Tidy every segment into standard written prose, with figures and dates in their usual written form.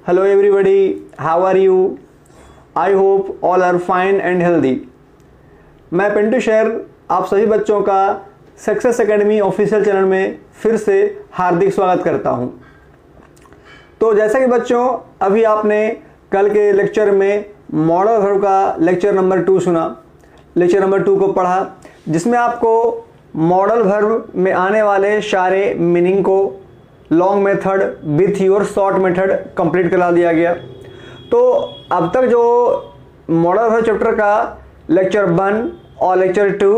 Hello everybody, how are you? I hope all are fine and healthy. मैं पिंटू शेर आप सभी बच्चों का सक्सेस एकेडमी ऑफिशियल चैनल में फिर से हार्दिक स्वागत करता हूं। तो जैसा कि बच्चों अभी आपने कल के लेक्चर में मॉडल वर्ब का लेक्चर नंबर 2 सुना, लेक्चर नंबर 2 को पढ़ा, जिसमें आपको मॉडल वर्ब में आने वाले सारे मीनिंग को long method with your short method complete करा दिया गया। तो अब तक जो मॉडल वर्ब चैप्टर का लेक्चर 1 और लेक्चर 2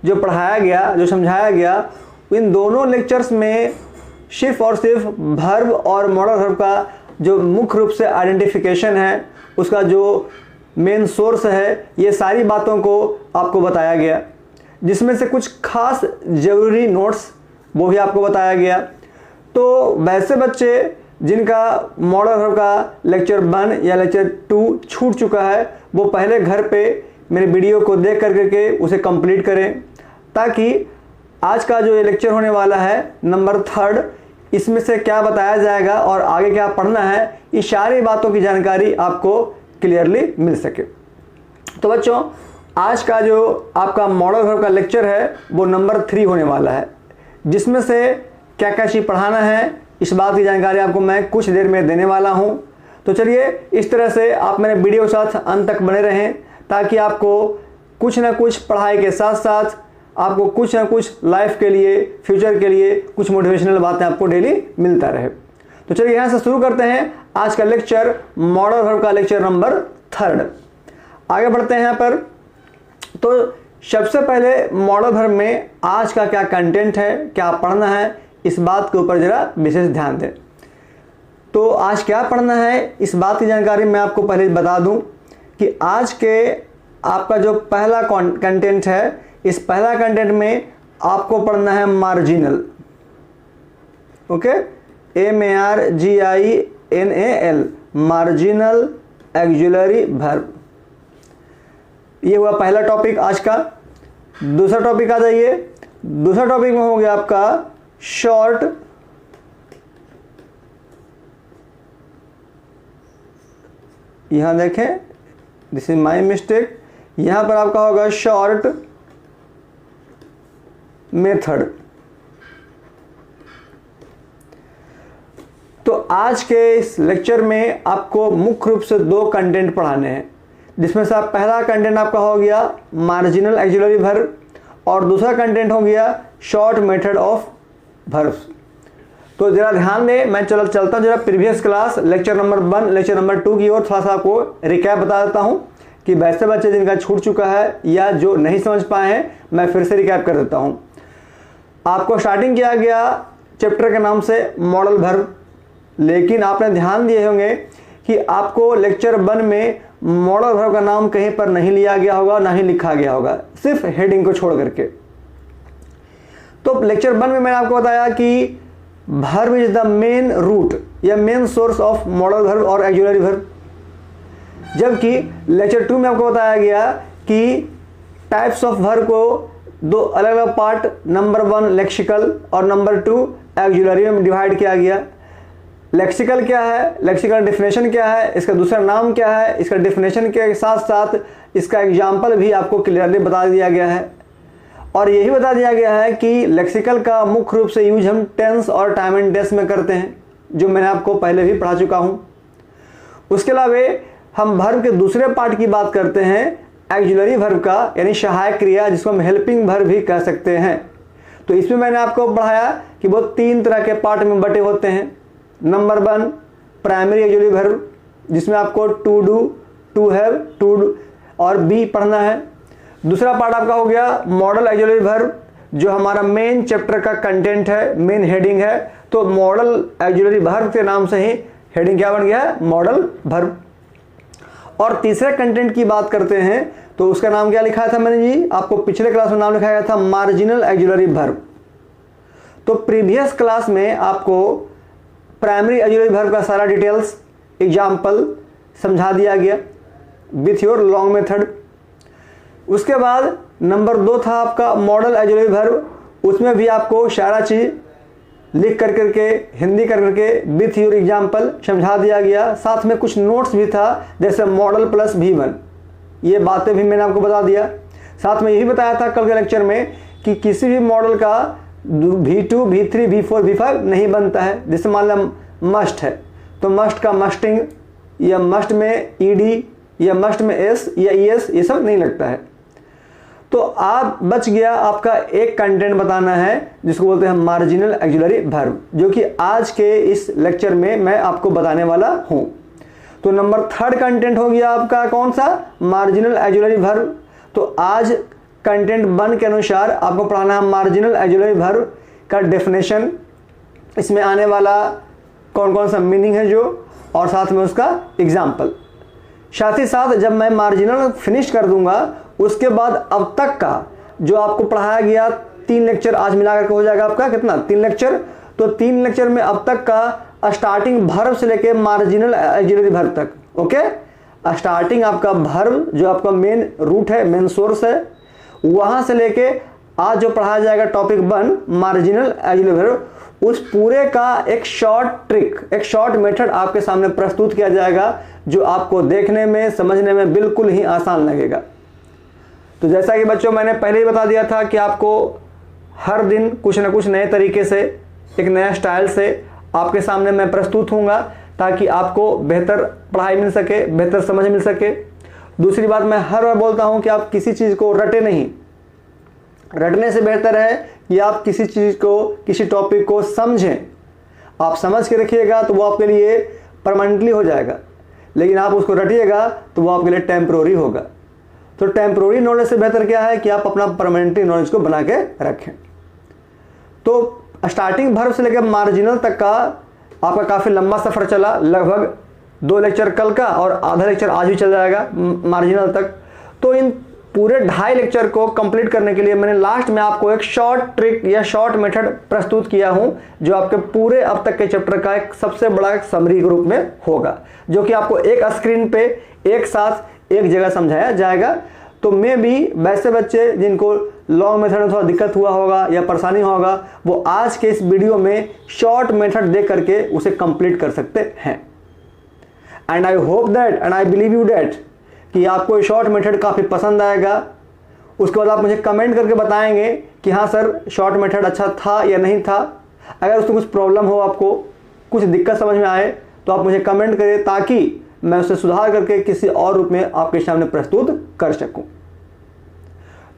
जो पढ़ाया गया, जो समझाया गया, इन दोनों लेक्चर्स में सिर्फ और सिर्फ वर्ब और मॉडल वर्ब का जो मुख्य रूप से आइडेंटिफिकेशन है, उसका जो मेन सोर्स है, ये सारी बातों को आपको बताया गया, जिसमें से कुछ खास ज़रूरी नोट्स वो भी आपको बताया गया। तो वैसे बच्चे जिनका मॉडल वर्ब का लेक्चर 1 या लेक्चर 2 छूट चुका है, वो पहले घर पे मेरे वीडियो को देख करके उसे कंप्लीट करें, ताकि आज का जो ये लेक्चर होने वाला है नंबर 3, इसमें से क्या बताया जाएगा और आगे क्या पढ़ना है, ये सारी बातों की जानकारी आपको क्लियरली मिल सके। तो बच्चों आज का जो आपका मॉडल वर्ब का लेक्चर है वो नंबर 3 होने वाला है, जिसमें से क्या क्या चीज़ पढ़ाना है इस बात की जानकारी आपको मैं कुछ देर में देने वाला हूं। तो चलिए इस तरह से आप मेरे वीडियो के साथ अंत तक बने रहें, ताकि आपको कुछ ना कुछ पढ़ाई के साथ साथ आपको कुछ ना कुछ लाइफ के लिए, फ्यूचर के लिए कुछ मोटिवेशनल बातें आपको डेली मिलता रहे। तो चलिए यहाँ से शुरू करते हैं आज का लेक्चर, मॉडल वर्ब का लेक्चर नंबर 3। आगे बढ़ते हैं यहाँ पर। तो सबसे पहले मॉडल वर्ब में आज का क्या कंटेंट है, क्या पढ़ना है, इस बात के ऊपर जरा विशेष ध्यान दें। तो आज क्या पढ़ना है इस बात की जानकारी मैं आपको पहले बता दूं कि आज के आपका जो पहला कंटेंट है, इस पहला कंटेंट में आपको पढ़ना है marginal. Okay, MARGINAL, marginal auxiliary verb. ये हुआ पहला टॉपिक आज का। दूसरा टॉपिक आ जाइए। दूसरा टॉपिक में हो गया आपका शॉर्ट यहां देखें, दिस इज माय मिस्टेक, यहां पर आपका होगा शॉर्ट मेथड। तो आज के इस लेक्चर में आपको मुख्य रूप से 2 कंटेंट पढ़ाने हैं, जिसमें से पहला कंटेंट आपका हो गया मार्जिनल ऑक्सिलरी वर्ब और दूसरा कंटेंट हो गया शॉर्ट मेथड ऑफ वर्ब्स। तो जरा ध्यान दें, मैं चलता हूं जरा previous class lecture number 1, lecture number 2 की ओर थोड़ा सा आपको रिकैप बता देता हूं कि वैसे बच्चे जिनका छूट चुका है या जो नहीं समझ पाए हैं, मैं फिर से रिकैप कर देता हूं। आपको स्टार्टिंग किया गया चैप्टर के नाम से मॉडल वर्ब, लेकिन आपने ध्यान दिए होंगे कि आपको लेक्चर 1 में मॉडल वर्ब का नाम कहीं पर नहीं लिया गया होगा, ना ही लिखा गया होगा, सिर्फ हेडिंग को छोड़ करके। तो लेक्चर 1 में मैंने आपको बताया कि verb is the main root या main source of modal verb और ऑक्सिलरी वर्ब, जबकि लेक्चर 2 में आपको बताया गया कि टाइप्स ऑफ वर्ब को 2 अलग अलग पार्ट, नंबर 1 लेक्सिकल और नंबर 2 ऑक्सिलरी में डिवाइड किया गया। लेक्सिकल क्या है, लेक्सिकल डेफिनेशन क्या है, इसका दूसरा नाम क्या है, इसका डेफिनेशन के साथ साथ इसका एग्जाम्पल भी आपको क्लियरली बता दिया गया है। और यही बता दिया गया है कि लेक्सिकल का मुख्य रूप से यूज हम टेंस और टाइम एंड डेस में करते हैं, जो मैंने आपको पहले भी पढ़ा चुका हूं। उसके अलावा हम वर्ब के दूसरे पार्ट की बात करते हैं ऑक्सिलरी वर्ब का, यानी सहायक क्रिया, जिसको हम हेल्पिंग वर्ब भी कह सकते हैं। तो इसमें मैंने आपको पढ़ाया कि वो 3 तरह के पार्ट में बटे होते हैं। नंबर 1 प्राइमरी ऑक्सिलरी वर्ब, जिसमें आपको to do, to have, to do और बी पढ़ना है। दूसरा पार्ट आपका हो गया मॉडल ऑक्सिलरी वर्ब, जो हमारा मेन चैप्टर का कंटेंट है, मेन हेडिंग है। तो मॉडल ऑक्सिलरी वर्ब के नाम से ही हेडिंग क्या बन गया है, मॉडल वर्ब। और तीसरे कंटेंट की बात करते हैं तो उसका नाम क्या लिखा था मैंने जी, आपको पिछले क्लास में नाम लिखाया था मार्जिनल ऑक्सिलरी वर्ब। तो प्रीवियस क्लास में आपको प्राइमरी ऑक्सिलरी वर्ब का सारा डिटेल्स, एग्जाम्पल समझा दिया गया विथ योर लॉन्ग मेथड। उसके बाद नंबर 2 था आपका मॉडल ऑक्सिलरी वर्ब, उसमें भी आपको सारा चीज़ लिख कर करके, हिंदी कर करके विथ योर एग्जाम्पल समझा दिया गया। साथ में कुछ नोट्स भी था, जैसे मॉडल प्लस V1, ये बातें भी मैंने आपको बता दिया। साथ में यही बताया था कल के लेक्चर में कि किसी भी मॉडल का V2, V3, V4, V5 नहीं बनता है। जैसे मान लो मस्ट है, तो मस्ट का मस्टिंग या मस्ट में ED या मस्ट में S या ES ये सब नहीं लगता है। तो आप बच गया आपका एक कंटेंट बताना है जिसको बोलते हैं मार्जिनल ऑक्सिलरी वर्ब, जो कि आज के इस लेक्चर में मैं आपको बताने वाला हूं। तो नंबर 3 कंटेंट हो गया आपका कौन सा, मार्जिनल ऑक्सिलरी वर्ब। तो आज कंटेंट 1 के अनुसार आपको पढ़ाना है मार्जिनल ऑक्सिलरी वर्ब का डेफिनेशन, इसमें आने वाला कौन कौन सा मीनिंग है जो, और साथ में उसका एग्जाम्पल। साथ ही साथ जब मैं मार्जिनल फिनिश कर दूंगा उसके बाद अब तक का जो आपको पढ़ाया गया 3 लेक्चर आज मिलाकर के हो जाएगा आपका कितना, 3 लेक्चर। तो 3 लेक्चर में अब तक का स्टार्टिंग वर्ब से लेके मार्जिनल ऑक्सिलरी वर्ब तक, ओके। स्टार्टिंग आपका वर्ब जो आपका मेन रूट है, मेन सोर्स है, वहां से लेके आज जो पढ़ाया जाएगा टॉपिक 1 मार्जिनल ऑक्सिलरी वर्ब, उस पूरे का एक शॉर्ट ट्रिक, एक शॉर्ट मेथड आपके सामने प्रस्तुत किया जाएगा जो आपको देखने में, समझने में बिल्कुल ही आसान लगेगा। तो जैसा कि बच्चों मैंने पहले ही बता दिया था कि आपको हर दिन कुछ ना कुछ नए तरीके से, एक नया स्टाइल से आपके सामने मैं प्रस्तुत होऊंगा ताकि आपको बेहतर पढ़ाई मिल सके, बेहतर समझ मिल सके। दूसरी बात, मैं हर बार बोलता हूं कि आप किसी चीज़ को रटे नहीं, रटने से बेहतर है कि आप किसी चीज़ को, किसी टॉपिक को समझें। आप समझ के रखिएगा तो वो आपके लिए परमानेंटली हो जाएगा, लेकिन आप उसको रटिएगा तो वो आपके लिए टेम्प्रोरी होगा। तो टेम्प्रोरी नॉलेज से बेहतर क्या है कि आप अपना परमानेंटली नॉलेज को बना के रखें। तो स्टार्टिंग वर्ब से लेकर मार्जिनल तक का आपका काफ़ी लंबा सफ़र चला, लगभग 2 लेक्चर कल का और आधा लेक्चर आज भी चल जाएगा मार्जिनल तक। तो इन पूरे 2.5 लेक्चर को कंप्लीट करने के लिए मैंने लास्ट में आपको एक शॉर्ट ट्रिक या शॉर्ट मेथड प्रस्तुत किया हूं, जो आपके पूरे अब तक के चैप्टर का एक सबसे बड़ा समरी के रूप में होगा, जो कि आपको एक स्क्रीन पे एक साथ एक जगह समझाया जाएगा। तो मैं भी वैसे बच्चे जिनको लॉन्ग मेथड में थोड़ा दिक्कत हुआ होगा या परेशानी होगा, वो आज के इस वीडियो में शॉर्ट मेथड देख करके उसे कंप्लीट कर सकते हैं। And I hope that and I believe you that कि आपको ये शॉर्ट मेथड काफ़ी पसंद आएगा। उसके बाद आप मुझे कमेंट करके बताएंगे कि हाँ सर शॉर्ट मेथड अच्छा था या नहीं था। अगर उसमें कुछ प्रॉब्लम हो, आपको कुछ दिक्कत समझ में आए, तो आप मुझे कमेंट करें ताकि मैं उसे सुधार करके किसी और रूप में आपके सामने प्रस्तुत कर सकूं।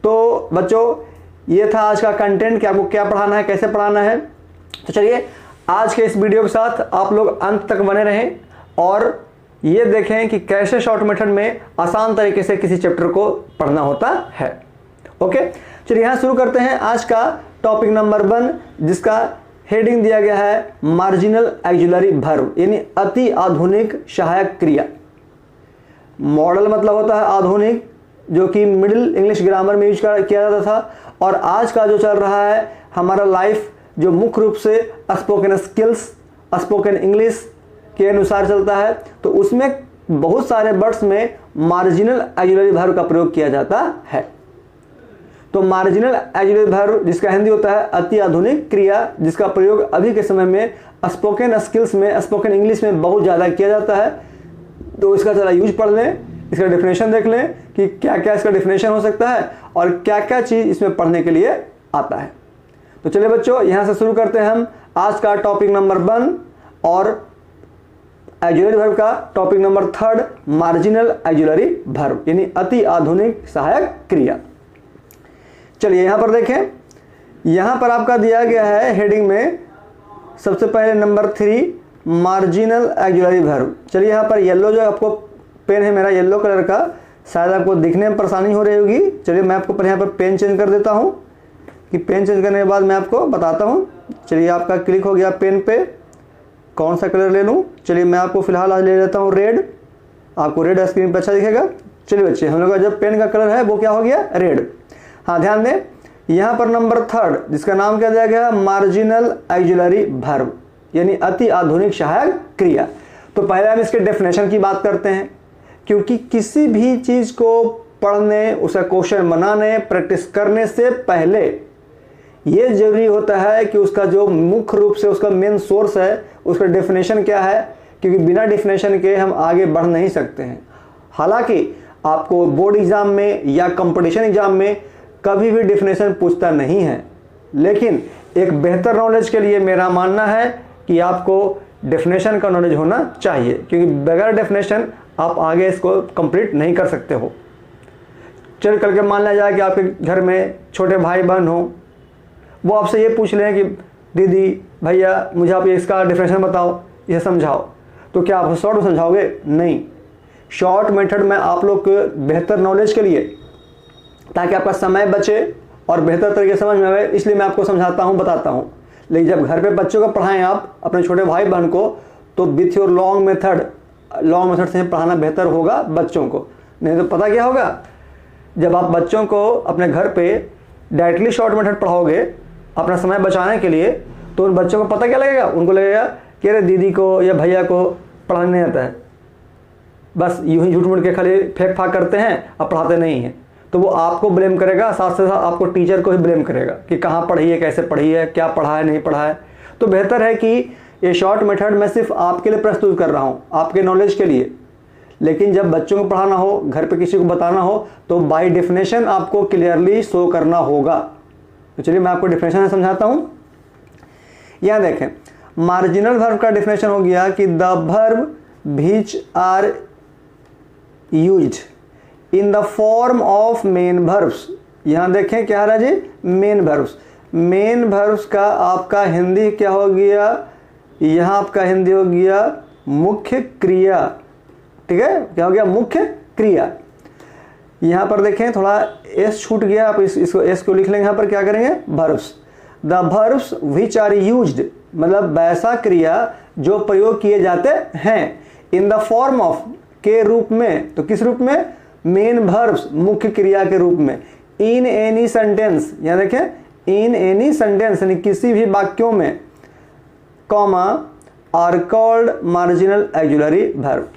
तो बच्चों, ये था आज का कंटेंट कि आपको क्या पढ़ाना है, कैसे पढ़ाना है। तो चलिए आज के इस वीडियो के साथ आप लोग अंत तक बने रहें और ये देखें कि कैसे शॉर्ट मेथड में आसान तरीके से किसी चैप्टर को पढ़ना होता है। ओके, चलिए यहाँ शुरू करते हैं आज का टॉपिक नंबर 1, जिसका हेडिंग दिया गया है मार्जिनल ऑक्सिलरी वर्ब, यानी अति आधुनिक सहायक क्रिया। मॉडल मतलब होता है आधुनिक, जो कि मिडिल इंग्लिश ग्रामर में यूज किया जाता था, और आज का जो चल रहा है हमारा लाइफ, जो मुख्य रूप से स्पोकन स्किल्स, स्पोकन इंग्लिश के अनुसार चलता है, तो उसमें बहुत सारे वर्ड्स में मार्जिनल ऑक्सिलरी वर्ब का प्रयोग किया जाता है। तो मार्जिनल ऑक्सिलरी वर्ब, जिसका हिंदी होता है अति आधुनिक क्रिया, जिसका प्रयोग अभी के समय में स्पोकन स्किल्स में, स्पोकन इंग्लिश में बहुत ज़्यादा किया जाता है। तो इसका ज़रा यूज पढ़ लें, इसका डेफिनेशन देख लें कि क्या क्या इसका डेफिनेशन हो सकता है और क्या क्या चीज़ इसमें पढ़ने के लिए आता है। तो चलिए बच्चों, यहाँ से शुरू करते हैं हम आज का टॉपिक नंबर 1 और ऑक्सिलरी वर्ब का topic number 3, marginal auxiliary verb, यानी अति आधुनिक सहायक क्रिया। चलिए यहाँ पर देखें, यहाँ पर आपका दिया गया है हेडिंग में सबसे पहले नंबर 3 मार्जिनल ऑक्सिलरी वर्ब। चलिए यहाँ पर येलो जो आपको पेन है मेरा येलो कलर का, शायद आपको दिखने में परेशानी हो रही होगी। चलिए मैं आपको पहले यहाँ पर पेन चेंज कर देता हूँ, कि पेन चेंज करने के बाद मैं आपको बताता हूँ। चलिए आपका क्लिक हो गया पेन पे, कौन सा कलर ले लूँ। चलिए मैं आपको फिलहाल आज ले लेता हूँ रेड, आपको रेड स्क्रीन पर अच्छा दिखेगा। चलिए बच्चे, हम लोग का जब पेन का कलर है वो क्या हो गया, रेड। हाँ ध्यान दें, यहाँ पर नंबर 3 जिसका नाम क्या दिया गया, मार्जिनल ऑक्सिलरी वर्ब, यानी अति आधुनिक सहायक क्रिया। तो पहले हम इसके डेफिनेशन की बात करते हैं, क्योंकि किसी भी चीज़ को पढ़ने, उसे क्वेश्चन बनाने, प्रैक्टिस करने से पहले ये जरूरी होता है कि उसका जो मुख्य रूप से उसका मेन सोर्स है उसका डेफिनेशन क्या है, क्योंकि बिना डेफिनेशन के हम आगे बढ़ नहीं सकते हैं। हालांकि आपको बोर्ड एग्जाम में या कंपटीशन एग्जाम में कभी भी डेफिनेशन पूछता नहीं है, लेकिन एक बेहतर नॉलेज के लिए मेरा मानना है कि आपको डेफिनेशन का नॉलेज होना चाहिए, क्योंकि बगैर डेफिनेशन आप आगे इसको कंप्लीट नहीं कर सकते हो। चल कल के मान लिया जाए कि आपके घर में छोटे भाई बहन हो, वो आपसे ये पूछ लें कि दीदी भैया मुझे आप इसका डेफिनेशन बताओ, ये समझाओ, तो क्या आप शॉर्ट में समझाओगे? नहीं। शॉर्ट मेथड में आप लोग के बेहतर नॉलेज के लिए, ताकि आपका समय बचे और बेहतर तरीके से समझ में आए, इसलिए मैं आपको समझाता हूँ, बताता हूँ। लेकिन जब घर पे बच्चों को पढ़ाएं आप अपने छोटे भाई बहन को, तो विथ योर लॉन्ग मेथड से पढ़ाना बेहतर होगा बच्चों को। नहीं तो पता क्या होगा, जब आप बच्चों को अपने घर पे डायरेक्टली शॉर्ट मेथड पढ़ाओगे अपना समय बचाने के लिए, तो उन बच्चों को पता क्या लगेगा, उनको लगेगा कि अरे दीदी को या भैया को पढ़ाने नहीं आता है, बस यूं ही झूठ मूठ के खाली फेंक फाक करते हैं, अब पढ़ाते नहीं हैं। तो वो आपको ब्लेम करेगा, साथ से साथ आपको टीचर को ही ब्लेम करेगा कि कहाँ पढ़ी है, कैसे पढ़ी है, क्या पढ़ा है, नहीं पढ़ा है। तो बेहतर है कि ये शॉर्ट मेथड मैं सिर्फ आपके लिए प्रस्तुत कर रहा हूँ, आपके नॉलेज के लिए। लेकिन जब बच्चों को पढ़ाना हो, घर पे किसी को बताना हो, तो बाय डेफिनेशन आपको क्लियरली शो करना होगा। तो चलिए मैं आपको डेफिनेशन समझाता हूँ। यहाँ देखें, मार्जिनल वर्ब का डेफिनेशन हो गया कि the verb which are used in the form of main verbs. यहाँ देखें क्या है जी, मेन वर्ब्स। मेन वर्ब्स का आपका हिंदी क्या हो गया, यहाँ आपका हिंदी हो गया मुख्य क्रिया। ठीक है, क्या हो गया, मुख्य क्रिया। यहाँ पर देखें थोड़ा एस छूट गया, आप इसको एस को लिख लेंगे। यहाँ पर क्या करेंगे, verbs. The verbs which are used, मतलब वैसा क्रिया जो प्रयोग किए जाते हैं, इन द फॉर्म ऑफ, के रूप में। तो किस रूप में, मेन वर्ब्स, मुख्य क्रिया के रूप में। इन एनी सेंटेंस, यहाँ देखें, इन एनी सेंटेंस यानी किसी भी वाक्यों में, comma are called marginal auxiliary verb.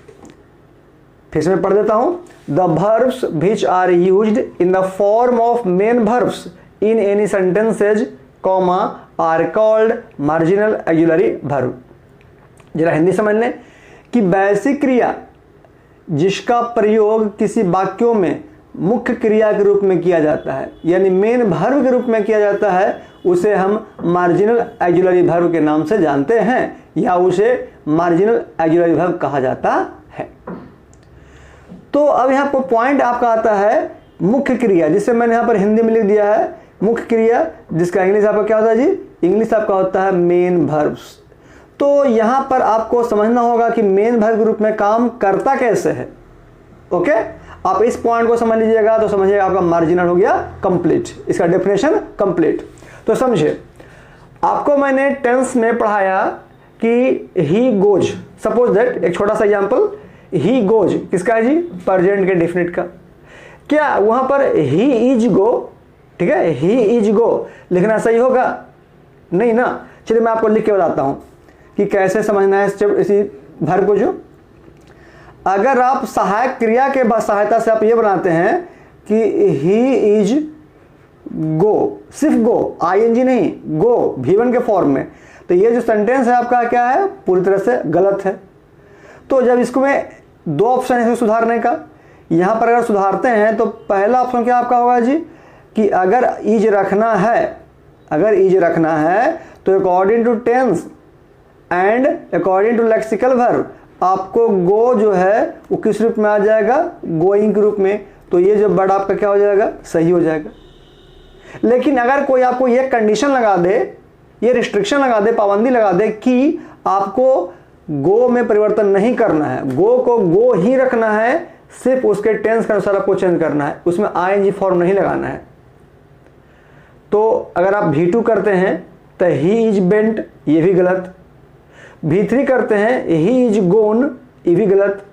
फिर से मैं पढ़ देता हूं, the verbs which are used in the form of main verbs in any sentences, comma are called marginal auxiliary verb. जरा हिंदी समझ लें कि वैसी क्रिया जिसका प्रयोग किसी वाक्यों में मुख्य क्रिया के रूप में किया जाता है, यानी मेन वर्ब के रूप में किया जाता है, उसे हम मार्जिनल ऑक्सिलरी वर्ब के नाम से जानते हैं, या उसे मार्जिनल ऑक्सिलरी वर्ब कहा जाता है। तो अब यहाँ पर पॉइंट आपका आता है मुख्य क्रिया, जिसे मैंने यहाँ पर हिंदी में लिख दिया है मुख्य क्रिया, जिसका इंग्लिश आपका क्या होता है जी, इंग्लिश आपका होता है मेन वर्ब्स। तो यहाँ पर आपको समझना होगा कि मेन वर्ब के रूप में काम करता कैसे है। ओके, आप इस पॉइंट को समझ लीजिएगा तो समझिएगा आपका मार्जिनल हो गया कंप्लीट, इसका डेफिनेशन कंप्लीट। तो समझिए, आपको मैंने टेंस में पढ़ाया कि ही गोज, सपोज दैट, एक छोटा सा एग्जांपल, ही गोज किसका है जी, प्रेजेंट के डेफिनेट का। क्या वहां पर ही इज गो, ठीक है, ही इज गो लिखना सही होगा? नहीं ना। चलिए मैं आपको लिख के बताता हूं कि कैसे समझना है इसी वर्ब को। जो अगर आप सहायक क्रिया के सहायता से आप ये बनाते हैं कि ही इज गो, सिर्फ गो, आईएनजी नहीं, गो V1 के फॉर्म में, तो ये जो सेंटेंस है आपका क्या है, पूरी तरह से गलत है। तो जब इसको में दो ऑप्शन है सुधारने का, यहां पर अगर सुधारते हैं तो पहला ऑप्शन क्या आपका होगा जी, कि अगर इज रखना है, अगर इज रखना है तो according to tense and according to lexical verb आपको गो जो है वो किस रूप में आ जाएगा, गोइंग के रूप में। तो ये जो वर्ड आपका क्या हो जाएगा, सही हो जाएगा। लेकिन अगर कोई आपको ये कंडीशन लगा दे, ये रिस्ट्रिक्शन लगा दे, पाबंदी लगा दे कि आपको गो में परिवर्तन नहीं करना है, गो को गो ही रखना है, सिर्फ उसके टेंस के अनुसार आपको चेंज करना है, उसमें आईएनजी फॉर्म नहीं लगाना है। तो अगर आप V2 करते हैं तो ही इज बेंट, ये भी गलत। V3 करते हैं ही इज गोन, ये भी गलत।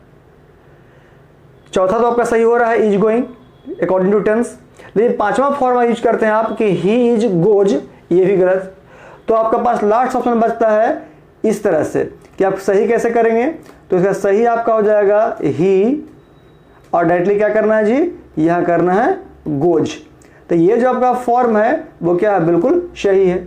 चौथा तो आपका सही हो रहा है, is going according to tense. लेकिन पांचवा फॉर्म यूज करते हैं आप कि ही इज गोज, ये भी गलत। तो आपका पास लास्ट ऑप्शन बचता है इस तरह से कि आप सही कैसे करेंगे। तो इसका सही आपका हो जाएगा ही, और डायरेक्टली क्या करना है जी, यहां करना है गोज। तो तो ये जो आपका फॉर्म है वो क्या है, बिल्कुल सही है।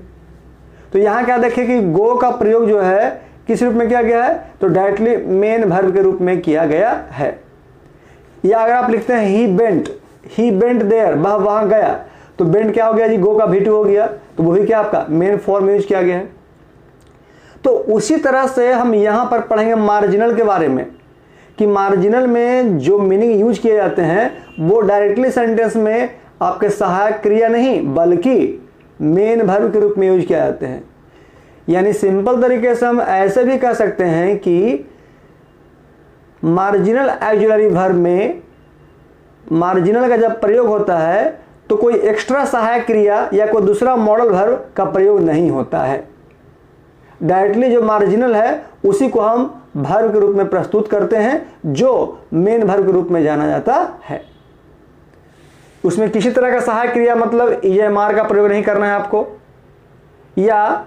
तो यहाँ क्या देखें कि गो का प्रयोग जो है किस रूप में किया गया है, तो डायरेक्टली मेन वर्ब के रूप में किया गया है। या अगर आप लिखते हैं ही बेंट देयर, वह वहां गया, तो बेंट क्या हो गया जी, गो का V2 हो गया, तो वही क्या आपका मेन फॉर्म यूज किया गया है। तो उसी तरह से हम यहां पर पढ़ेंगे मार्जिनल के बारे में, कि मार्जिनल में जो मीनिंग यूज किए जाते हैं वो डायरेक्टली सेंटेंस में आपके सहायक क्रिया नहीं बल्कि मेन वर्ब के रूप में यूज किए जाते हैं। यानी सिंपल तरीके से हम ऐसे भी कह सकते हैं कि मार्जिनल ऑक्सिलरी वर्ब में मार्जिनल का जब प्रयोग होता है तो कोई एक्स्ट्रा सहायक क्रिया या कोई दूसरा मॉडल वर्ब का प्रयोग नहीं होता है। डायरेक्टली जो मार्जिनल है उसी को हम वर्ब के रूप में प्रस्तुत करते हैं जो मेन वर्ब के रूप में जाना जाता है। उसमें किसी तरह का सहायक क्रिया मतलब EMR का प्रयोग नहीं करना है आपको, या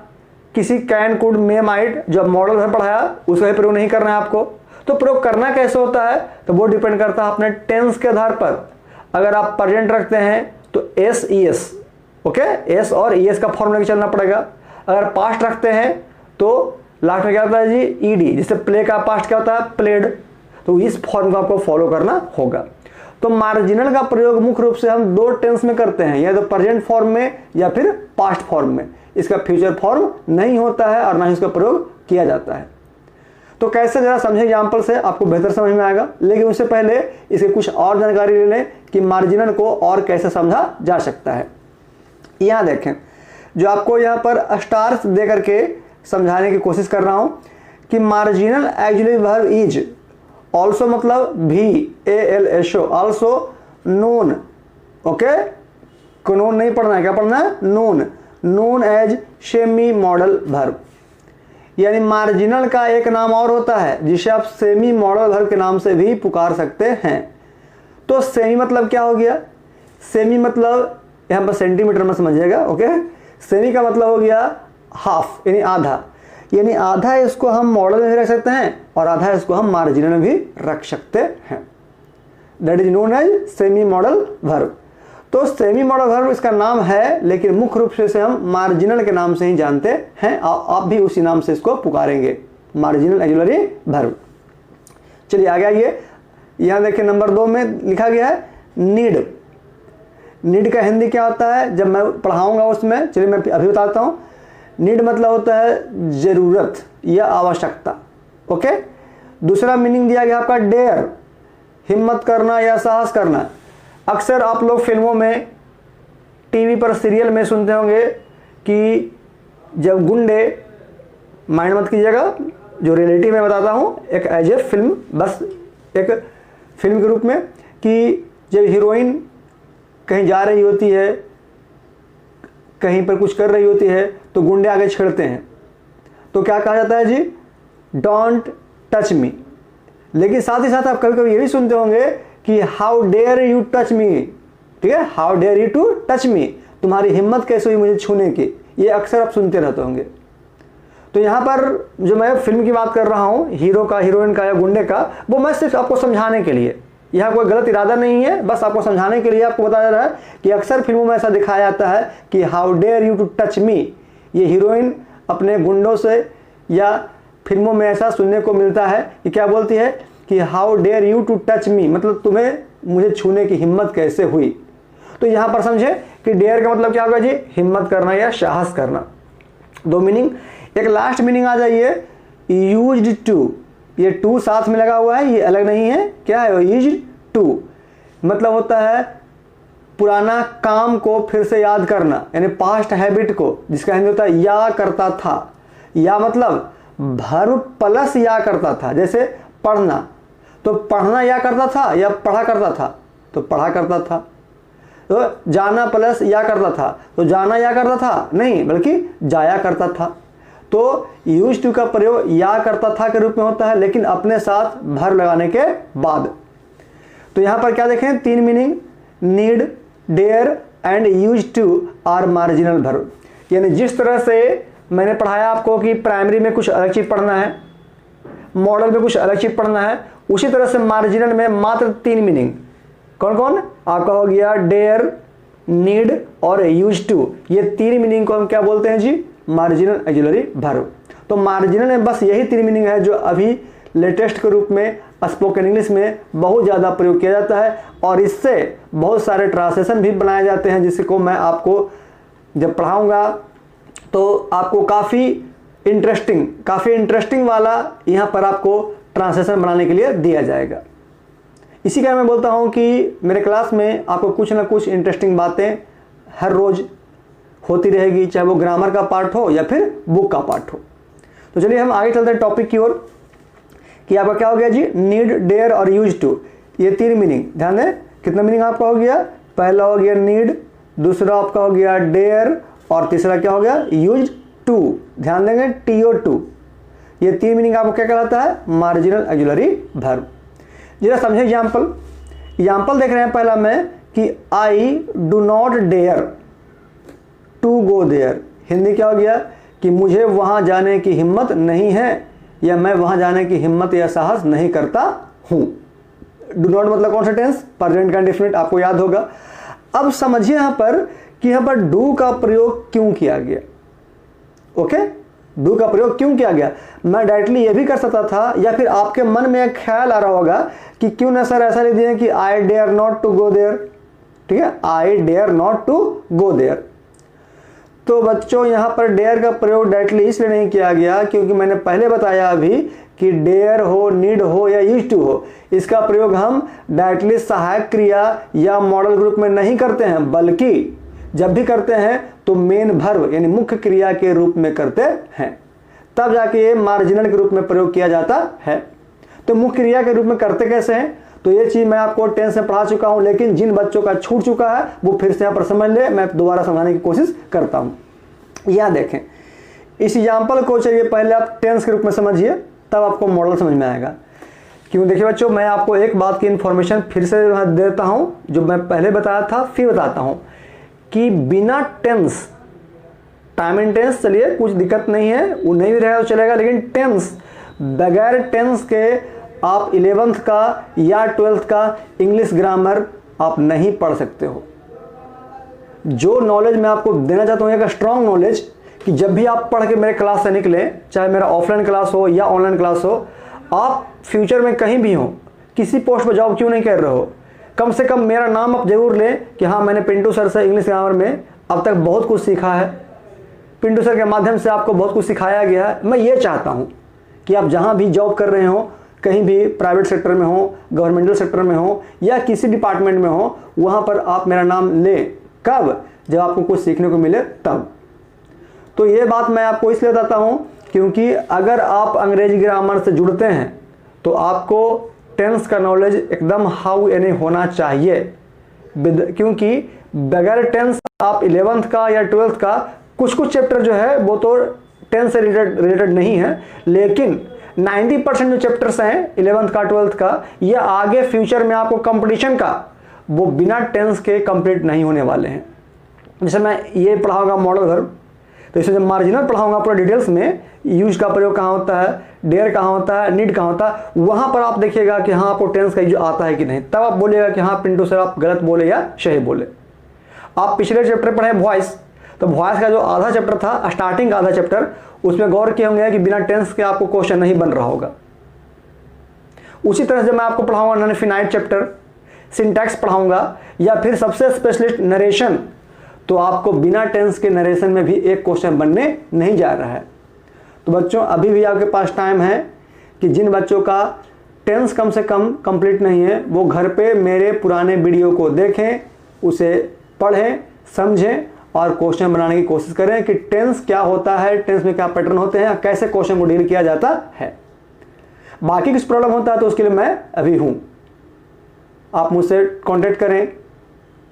किसी कैन कुड मे माइट जो मॉडल वर्ब पढ़ाया उसका भी प्रयोग नहीं करना है आपको। तो प्रयोग करना कैसे होता है, तो वो डिपेंड करता है अपने टेंस के आधार पर। अगर आप प्रेजेंट रखते हैं तो SES, ओके, S और ES का फॉर्म लेके चलना पड़ेगा। अगर पास्ट रखते हैं तो लास्ट में क्या होता है जी ED, जिससे प्ले का पास्ट क्या होता है प्लेड, तो इस फॉर्म को आपको फॉलो करना होगा। तो मार्जिनल का प्रयोग मुख्य रूप से हम दो टेंस में करते हैं, या तो प्रेजेंट फॉर्म में या फिर पास्ट फॉर्म में। इसका फ्यूचर फॉर्म नहीं होता है और ना ही इसका प्रयोग किया जाता है। तो कैसे, जरा समझे एग्जाम्पल से, आपको बेहतर समझ में आएगा। लेकिन उससे पहले इसकी कुछ और जानकारी ले लें कि मार्जिनल को और कैसे समझा जा सकता है। यहाँ देखें, जो आपको यहाँ पर स्टार्स दे करके समझाने की कोशिश कर रहा हूं कि marginal auxiliary verb is also मतलब VALSO also known, okay, known नहीं पढ़ना है, क्या पढ़ना है, known as semi modal verb. यानी मार्जिनल का एक नाम और होता है जिसे आप सेमी मॉडल वर्ब के नाम से भी पुकार सकते हैं। तो सेमी मतलब क्या हो गया, सेमी मतलब यहाँ पर सेंटीमीटर में समझिएगा, ओके। सेमी का मतलब हो गया हाफ, यानी आधा। यानी आधा इसको हम मॉडल में भी रख सकते हैं और आधा इसको हम मार्जिनल में भी रख सकते हैं। That is known as semi modal verb. तो सेमी मॉडल वर्ब इसका नाम है, लेकिन मुख्य रूप से इसे हम मार्जिनल के नाम से ही जानते हैं। आप भी उसी नाम से इसको पुकारेंगे, मार्जिनल ऑक्सिलरी वर्ब। चलिए आगे आइए। यहां देखिए नंबर 2 में लिखा गया है नीड। नीड का हिंदी क्या होता है, जब मैं पढ़ाऊंगा उसमें, चलिए मैं अभी बताता हूं। नीड मतलब होता है जरूरत या आवश्यकता, ओके। दूसरा मीनिंग दिया गया आपका डेयर, हिम्मत करना या साहस करना। अक्सर आप लोग फिल्मों में, टीवी पर, सीरियल में सुनते होंगे कि जब गुंडे, माइंड मत कीजिएगा, जो रियलिटी में बताता हूं एक एज ए फिल्म, बस एक फिल्म के रूप में, कि जब हीरोइन कहीं जा रही होती है, कहीं पर कुछ कर रही होती है, तो गुंडे आगे छेड़ते हैं, तो क्या कहा जाता है जी, डोंट टच मी। लेकिन साथ ही साथ आप कभी कभी ये भी सुनते होंगे कि how dare you touch me, ठीक है, how dare you to touch me, तुम्हारी हिम्मत कैसे हुई मुझे छूने की। ये अक्सर आप सुनते रहते होंगे। तो यहाँ पर जो मैं फिल्म की बात कर रहा हूँ, हीरो का, हीरोइन का या गुंडे का, वो मैं सिर्फ आपको समझाने के लिए, यहाँ कोई गलत इरादा नहीं है, बस आपको समझाने के लिए आपको बताया जा रहा है कि अक्सर फिल्मों में ऐसा दिखाया जाता है कि how dare you to touch me. ये हीरोइन अपने गुंडों से, या फिल्मों में ऐसा सुनने को मिलता है कि क्या बोलती है कि how dare you to touch me, मतलब तुम्हें मुझे छूने की हिम्मत कैसे हुई। तो यहाँ पर समझे कि डेयर का मतलब क्या होगा जी, हिम्मत करना या साहस करना। दो मीनिंग। एक लास्ट मीनिंग आ जाइए, यूज्ड टू। ये टू साथ में लगा हुआ है, ये अलग नहीं है, क्या है, यूज्ड टू मतलब होता है पुराना काम को फिर से याद करना, यानी पास्ट हैबिट को, जिसका हिंदी होता है या करता था। या मतलब वर्ब प्लस या करता था, जैसे पढ़ना, तो पढ़ना या करता था या पढ़ा करता था, तो पढ़ा करता था। तो जाना प्लस या करता था, तो जाना या करता था नहीं, बल्कि जाया करता था। तो यूज्ड टू का प्रयोग या करता था के रूप में होता है, लेकिन अपने साथ वर्ब लगाने के बाद। तो यहां पर क्या देखें, तीन meaning, need, dare and used to are marginal verb. यानी जिस तरह से मैंने पढ़ाया आपको कि प्राइमरी में कुछ अलग चीज पढ़ना है, मॉडल में कुछ अलग चीज पढ़ना है, उसी तरह से मार्जिनल में मात्र तीन मीनिंग। कौन कौन आपका हो गया, डेयर, नीड और यूज टू, ये तीन मीनिंग को हम क्या बोलते हैं जी, मार्जिनल ऑक्सिलरी वर्ब। तो मार्जिनल में बस यही तीन मीनिंग है जो अभी लेटेस्ट के रूप में स्पोकन इंग्लिश में बहुत ज़्यादा प्रयोग किया जाता है, और इससे बहुत सारे ट्रांसलेशन भी बनाए जाते हैं, जिसको मैं आपको जब पढ़ाऊँगा तो आपको काफ़ी इंटरेस्टिंग वाला यहाँ पर आपको ट्रांसलेशन बनाने के लिए दिया जाएगा। इसी कारण मैं बोलता हूँ कि मेरे क्लास में आपको कुछ ना कुछ इंटरेस्टिंग बातें हर रोज़ होती रहेगी, चाहे वो ग्रामर का पार्ट हो या फिर बुक का पार्ट हो। तो चलिए हम आगे चलते हैं टॉपिक की ओर कि आपका क्या हो गया जी, नीड, डेयर और यूज टू, ये तीन मीनिंग। ध्यान दें कितना मीनिंग आपका हो गया, पहला हो गया नीड, दूसरा आपका हो गया डेयर, और तीसरा क्या हो गया, यूज टू। ध्यान देंगे TO2, ये तीन मीनिंग आपको क्या कहलाता है, मार्जिनल ऑक्सिलरी वर्ब। जरा समझे एग्जाम्पल देख रहे हैं पहला में कि I do not dare to go there. Hindi क्या हो गया कि मुझे वहां जाने की हिम्मत नहीं है, या मैं वहां जाने की हिम्मत या साहस नहीं करता हूं। डू नॉट मतलब कौन सा टेंस, प्रेजेंट का इंडेफिनिट, आपको याद होगा। अब समझिए यहां पर कि यहां पर डू का प्रयोग क्यों किया गया। ओके, डू का प्रयोग क्यों किया गया। मैं डायरेक्टली ये भी कर सकता था, या फिर आपके मन में एक ख्याल आ रहा होगा कि क्यों ना सर ऐसा लिख दिए कि I dare not to go there. ठीक है, I dare not to go there. तो बच्चों यहां पर डेयर का प्रयोग डायरेक्टली इसलिए नहीं किया गया क्योंकि मैंने पहले बताया अभी कि डेयर हो, नीड हो या यूज टू हो, इसका प्रयोग हम डायरेक्टली सहायक क्रिया या मॉडल ग्रुप में नहीं करते हैं, बल्कि जब भी करते हैं तो मेन वर्ब यानी मुख्य क्रिया के रूप में करते हैं, तब जाके ये मार्जिनल के रूप में प्रयोग किया जाता है। तो मुख्य क्रिया के रूप में करते कैसे हैं, तो ये चीज मैं आपको टेंस में पढ़ा चुका हूं, लेकिन जिन बच्चों का छूट चुका है वो फिर से यहां पर समझ ले, मैं दोबारा समझाने की कोशिश करता हूं। यहां देखें इस एग्जाम्पल को, चलिए पहले आप टेंस के रूप में समझिए, तब आपको मॉडल समझ में आएगा। क्यों, देखिए बच्चों मैं आपको एक बात की इंफॉर्मेशन फिर से देता हूं, जो मैं पहले बताया था फिर बताता हूं कि बिना टेंस, टाइम एंड टेंस चलिए कुछ दिक्कत नहीं है, वो नहीं भी रहेगा तो चलेगा, लेकिन टेंस, बगैर टेंस के आप 11th का या 12th का इंग्लिश ग्रामर आप नहीं पढ़ सकते हो। जो नॉलेज मैं आपको देना चाहता हूँ, एक स्ट्रॉन्ग नॉलेज, कि जब भी आप पढ़ के मेरे क्लास से निकले, चाहे मेरा ऑफलाइन क्लास हो या ऑनलाइन क्लास हो, आप फ्यूचर में कहीं भी हो, किसी पोस्ट पर जॉब क्यों नहीं कर रहे हो, कम से कम मेरा नाम आप जरूर लें कि हाँ मैंने पिंटू सर से इंग्लिश ग्रामर में अब तक बहुत कुछ सीखा है, पिंटू सर के माध्यम से आपको बहुत कुछ सिखाया गया है। मैं ये चाहता हूँ कि आप जहाँ भी जॉब कर रहे हो, कहीं भी प्राइवेट सेक्टर में हो, गवर्नमेंटल सेक्टर में हो या किसी डिपार्टमेंट में हो, वहाँ पर आप मेरा नाम लें। कब, जब आपको कुछ सीखने को मिले तब। तो ये बात मैं आपको इसलिए बताता हूँ क्योंकि अगर आप अंग्रेजी ग्रामर से जुड़ते हैं तो आपको टेंस का नॉलेज एकदम हाउ यानी होना चाहिए, क्योंकि बगैर टेंस आप 11th का या 12th का कुछ चैप्टर जो है वो तो टेंस से रिलेटेड नहीं है, लेकिन 90% जो चैप्टर्स हैं 11th का 12th का, ये आगे फ्यूचर में आपको कंपटीशन का वो बिना टेंस के कंप्लीट नहीं होने वाले हैं। जैसे मैं ये पढ़ाऊंगा मॉडल वर्ब, तो इसमें जब मार्जिनल पढ़ाऊंगा पूरा डिटेल्स में, यूज का प्रयोग कहाँ होता है, डेयर कहाँ होता है, नीड कहाँ होता है, वहां पर आप देखिएगा कि हाँ आपको टेंस का यूज आता है कि नहीं, तब आप बोलिएगा कि हाँ पिंटू सर आप गलत बोले या सही बोले। आप पिछले चैप्टर पढ़े वॉइस, तो वॉइस का जो आधा चैप्टर था, स्टार्टिंग का आधा चैप्टर, उसमें गौर किए होंगे कि बिना टेंस के आपको क्वेश्चन नहीं बन रहा होगा। उसी तरह से मैं आपको पढ़ाऊंगा नॉन फिनाइट चैप्टर, सिंटैक्स पढ़ाऊंगा, या फिर सबसे स्पेशलिस्ट नरेशन, तो आपको बिना टेंस के नरेशन में भी एक क्वेश्चन बनने नहीं जा रहा है। तो बच्चों अभी भी आपके पास टाइम है कि जिन बच्चों का टेंस कम से कम कंप्लीट नहीं है वो घर पे मेरे पुराने वीडियो को देखें, उसे पढ़ें, समझें और क्वेश्चन बनाने की कोशिश करें कि टेंस क्या होता है, टेंस में क्या पैटर्न होते हैं, कैसे क्वेश्चन को डील किया जाता है। बाकी कुछ प्रॉब्लम होता है तो उसके लिए मैं अभी हूं, आप मुझसे कांटेक्ट करें,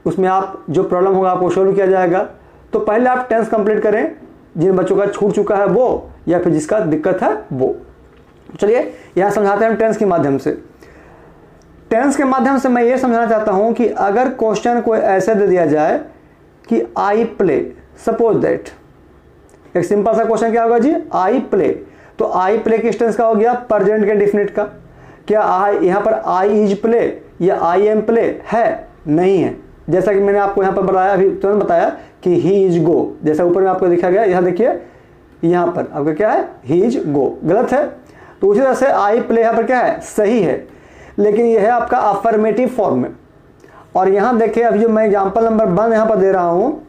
उसमें आप जो प्रॉब्लम होगा आपको सॉल्व किया जाएगा। तो पहले आप टेंस कंप्लीट करें, जिन बच्चों का छूट चुका है वो, या फिर जिसका दिक्कत है वो। चलिए यहां समझाते हैं हम टेंस के माध्यम से। टेंस के माध्यम से मैं ये समझाना चाहता हूं कि अगर क्वेश्चन को ऐसे दे दिया जाए कि आई प्ले, सपोज दैट, एक सिंपल सा क्वेश्चन क्या होगा जी, आई प्ले, तो आई प्ले किस टेंस का हो गया, प्रेजेंट के डेफिनिट का। क्या आई यहां पर आई इज प्ले या आई एम प्ले है, नहीं है, जैसा कि मैंने आपको यहाँ पर बताया, अभी तुरंत बताया कि ही इज गो, जैसा ऊपर में आपको दिखा गया, यहाँ देखिए यहाँ पर आपका क्या है, ही इज गो, गलत है। तो उसी तरह से आई प्ले यहाँ पर क्या है, सही है, लेकिन यह है आपका अफर्मेटिव फॉर्म में। और यहाँ देखिए अभी जो मैं एग्जाम्पल नंबर 1 यहाँ पर दे रहा हूँ,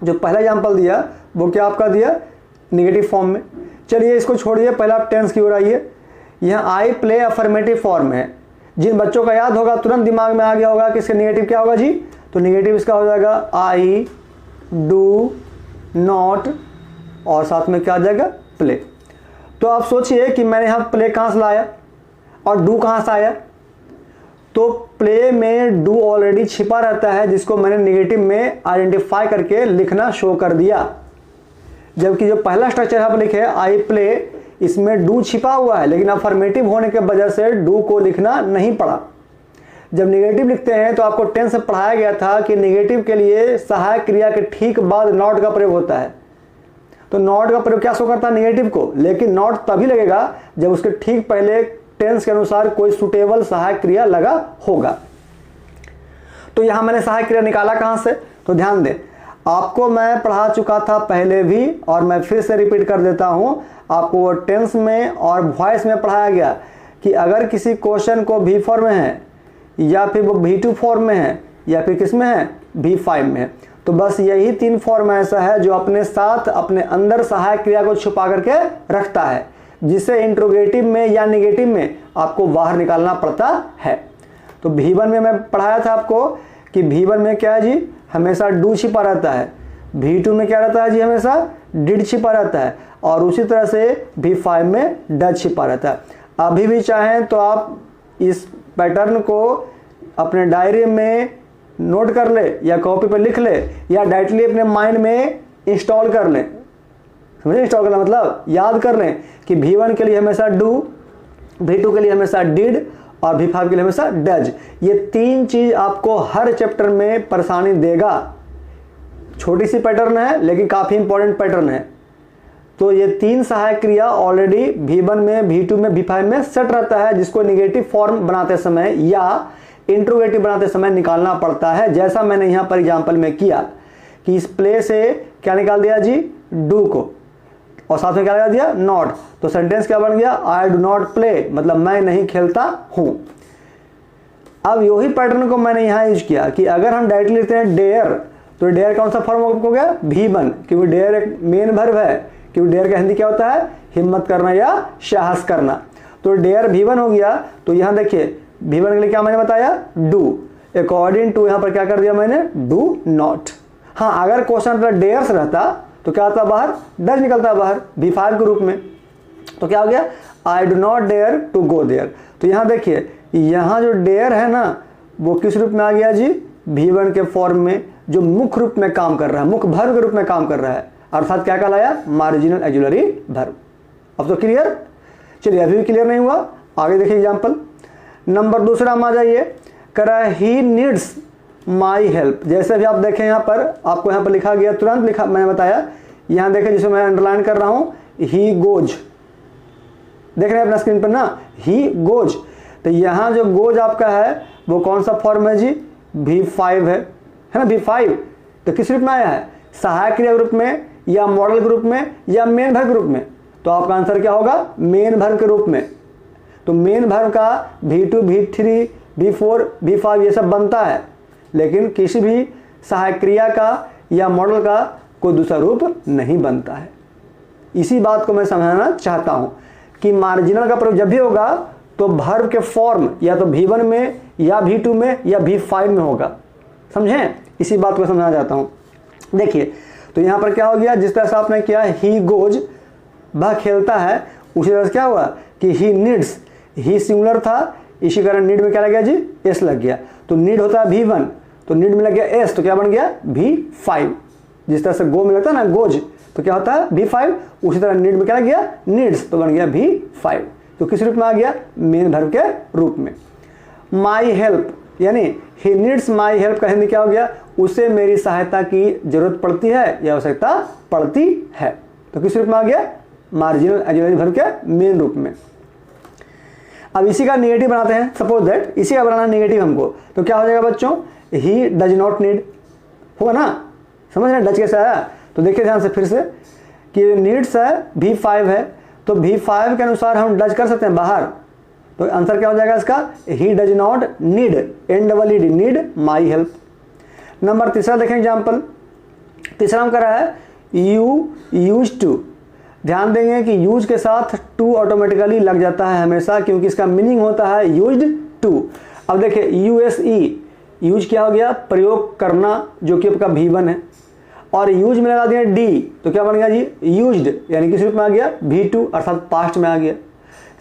जो पहला एग्जाम्पल दिया वो क्या आपका दिया, निगेटिव फॉर्म में। चलिए इसको छोड़िए, पहले आप टेंस की ओर आइए। यहाँ आई प्ले अफर्मेटिव फॉर्म है। जिन बच्चों का याद होगा तुरंत दिमाग में आ गया होगा कि इसका निगेटिव क्या होगा जी, तो निगेटिव इसका हो जाएगा आई डू नॉट, और साथ में क्या आ जाएगा, प्ले। तो आप सोचिए कि मैंने यहाँ प्ले कहाँ से लाया और डू कहाँ से आया। तो प्ले में डू ऑलरेडी छिपा रहता है, जिसको मैंने निगेटिव में आइडेंटिफाई करके लिखना शो कर दिया। जबकि जो पहला स्ट्रक्चर यहाँ पर लिखे आई प्ले, इसमें डू छिपा हुआ है, लेकिन अफर्मेटिव होने के वजह से डू को लिखना नहीं पड़ा। जब निगेटिव लिखते हैं तो आपको टेंस में पढ़ाया गया था कि निगेटिव के लिए सहायक क्रिया के ठीक बाद नॉट का प्रयोग होता है। तो नॉट का प्रयोग क्या शो करता है, निगेटिव को, लेकिन नॉट तभी लगेगा जब उसके ठीक पहले टेंस के अनुसार कोई सुटेबल सहायक क्रिया लगा होगा। तो यहां मैंने सहायक क्रिया निकाला कहां से, तो ध्यान दें, आपको मैं पढ़ा चुका था पहले भी और मैं फिर से रिपीट कर देता हूं। आपको वो टेंस में और वॉइस में पढ़ाया गया कि अगर किसी क्वेश्चन को भी फॉर्म में है, या फिर वो V2 फॉर्म में है, या फिर किस में है, V5 में है, तो बस यही 3 फॉर्म ऐसा है जो अपने साथ अपने अंदर सहायक क्रिया को छुपा करके रखता है, जिसे इंट्रोगेटिव में या नेगेटिव में आपको बाहर निकालना पड़ता है। तो V1 में मैं पढ़ाया था आपको कि V1 में क्या है जी, हमेशा डू छिपा रहता है। V2 में क्या रहता है जी, हमेशा डिड छिपा रहता है, और उसी तरह से V5 में डज छिपा रहता है। अभी भी चाहें तो आप इस पैटर्न को अपने डायरी में नोट कर ले, या कॉपी पर लिख ले, या डायरेक्टली अपने माइंड में इंस्टॉल कर लें। समझे, इंस्टॉल करना मतलब याद कर लें कि V1 के लिए हमेशा डू, V2 के लिए हमेशा डिड, और V5 के लिए हमेशा डज। ये 3 चीज आपको हर चैप्टर में परेशानी देगा। छोटी सी पैटर्न है लेकिन काफी इंपॉर्टेंट पैटर्न है। तो ये 3 सहायक क्रिया ऑलरेडी V1 में, V2 में, V5 में सेट रहता है, जिसको निगेटिव फॉर्म बनाते समय या इंट्रोगेटिव बनाते समय निकालना पड़ता है। जैसा मैंने यहाँ पर एग्जाम्पल में किया कि इस प्ले से क्या निकाल दिया जी, डू को, और साथ में क्या लगा दिया, नॉट। तो सेंटेंस क्या बन गया, आई डू नॉट प्ले, मतलब मैं नहीं खेलता हूं। अब यही पैटर्न को मैंने यहां यूज किया कि अगर हम डायरेक्टली लिखते हैं डेयर, तो डेयर कौन सा फॉर्म हो गया, V1, क्योंकि डेयर एक मेन वर्ब है, क्योंकि डेयर का हिंदी क्या होता है, हिम्मत करना या साहस करना। तो डेयर V1 हो गया। तो यहां देखिए V1 के लिए क्या मैंने बताया, डू, अकॉर्डिंग टू यहां पर क्या कर दिया मैंने, डू नॉट। हाँ, अगर क्वेश्चन डेयर्स रहता तो क्या आता बाहर, डज निकलता बाहर V5 के रूप में। तो क्या हो गया, I do not dare to go there. तो यहां देखिए, यहां जो डेयर है ना, वो किस रूप में आ गया जी, V1 के फॉर्म में, जो मुख्य रूप में काम कर रहा है, मुख्य वर्ब के रूप में काम कर रहा है, अर्थात क्या कहलाया, मार्जिनल ऑक्सिलरी वर्ब। अब तो क्लियर। चलिए, अभी भी क्लियर नहीं हुआ, आगे देखिए एग्जाम्पल नंबर 2 में आ जाइए। कह रहा है ही नीड्स माई हेल्प। जैसे भी आप देखें यहाँ पर, आपको यहाँ पर लिखा गया, तुरंत लिखा, मैंने बताया, यहाँ देखें जिसे मैं अंडरलाइन कर रहा हूँ, ही गोज, देख रहे हैं अपना स्क्रीन पर ना, ही गोज। तो यहाँ जो गोज आपका है वो कौन सा फॉर्म है जी, V5 है ना, V5। तो किस रूप में आया है, सहायक क्रिया ग्रुप में, या मॉडल ग्रुप में, या मेन वर्ब ग्रुप में। तो आपका आंसर क्या होगा, मेन वर्ब के रूप में। तो मेन वर्ब का V2, V3, V4, V5 ये सब बनता है, लेकिन किसी भी सहायक क्रिया का या मॉडल का कोई दूसरा रूप नहीं बनता है। इसी बात को मैं समझाना चाहता हूं कि मार्जिनल का प्रयोग जब भी होगा तो वर्ब के फॉर्म या तो V1 में, या V2 में, या V5 में होगा। समझें, इसी बात को समझाना चाहता हूं। देखिए, तो यहां पर क्या हो गया, जिस तरह से आपने किया ही गोज, वह खेलता है, उसी तरह से क्या हुआ कि ही नीड्स, ही सिंगुलर था, इसी कारण नीड में क्या लग गया जी, एस लग गया। तो नीड होता है V1, तो नीड में लग गया एस, तो क्या बन गया V5। जिस तरह से गो में लगता है ना गोज, तो क्या होता है V5, उसी तरह नीड में क्या लग गया, नीड्स, तो बन गया V5। तो किस रूप में आ गया, मेन वर्ब के रूप में। माई हेल्प, यानी ही नीड्स माई हेल्प का हिंदी क्या हो गया, उसे मेरी सहायता की जरूरत पड़ती है या आवश्यकता पड़ती है। तो किस रूप में आ गया, मार्जिनल ऑक्सिलरी वर्ब के मेन रूप में। अब इसी का नेगेटिव बनाते हैं, सपोज दैट इसी का बनाना नेगेटिव हमको, तो क्या हो जाएगा बच्चों, ही डज नॉट नीड, होगा ना, समझ रहे हैं डज कैसे आया। तो देखिए ध्यान से फिर से कि नीड्स है V5 है, तो V5 के अनुसार हम डज कर सकते हैं बाहर, तो आंसर क्या हो जाएगा इसका, he does not need, NEED need my help. Number तीसरा देखें एग्जाम्पल, तीसरा हम कर रहा है यू यूज टू। ध्यान देंगे कि यूज के साथ टू ऑटोमेटिकली लग जाता है हमेशा, क्योंकि इसका मीनिंग होता है यूज्ड टू। अब देखिए USE, यूज क्या हो गया, प्रयोग करना, जो कि आपका V1 है, और यूज में लगा दिया डी, तो क्या बन गया जी, यूज्ड, यानी किस रूप में आ गया, V2, अर्थात पास्ट में आ गया।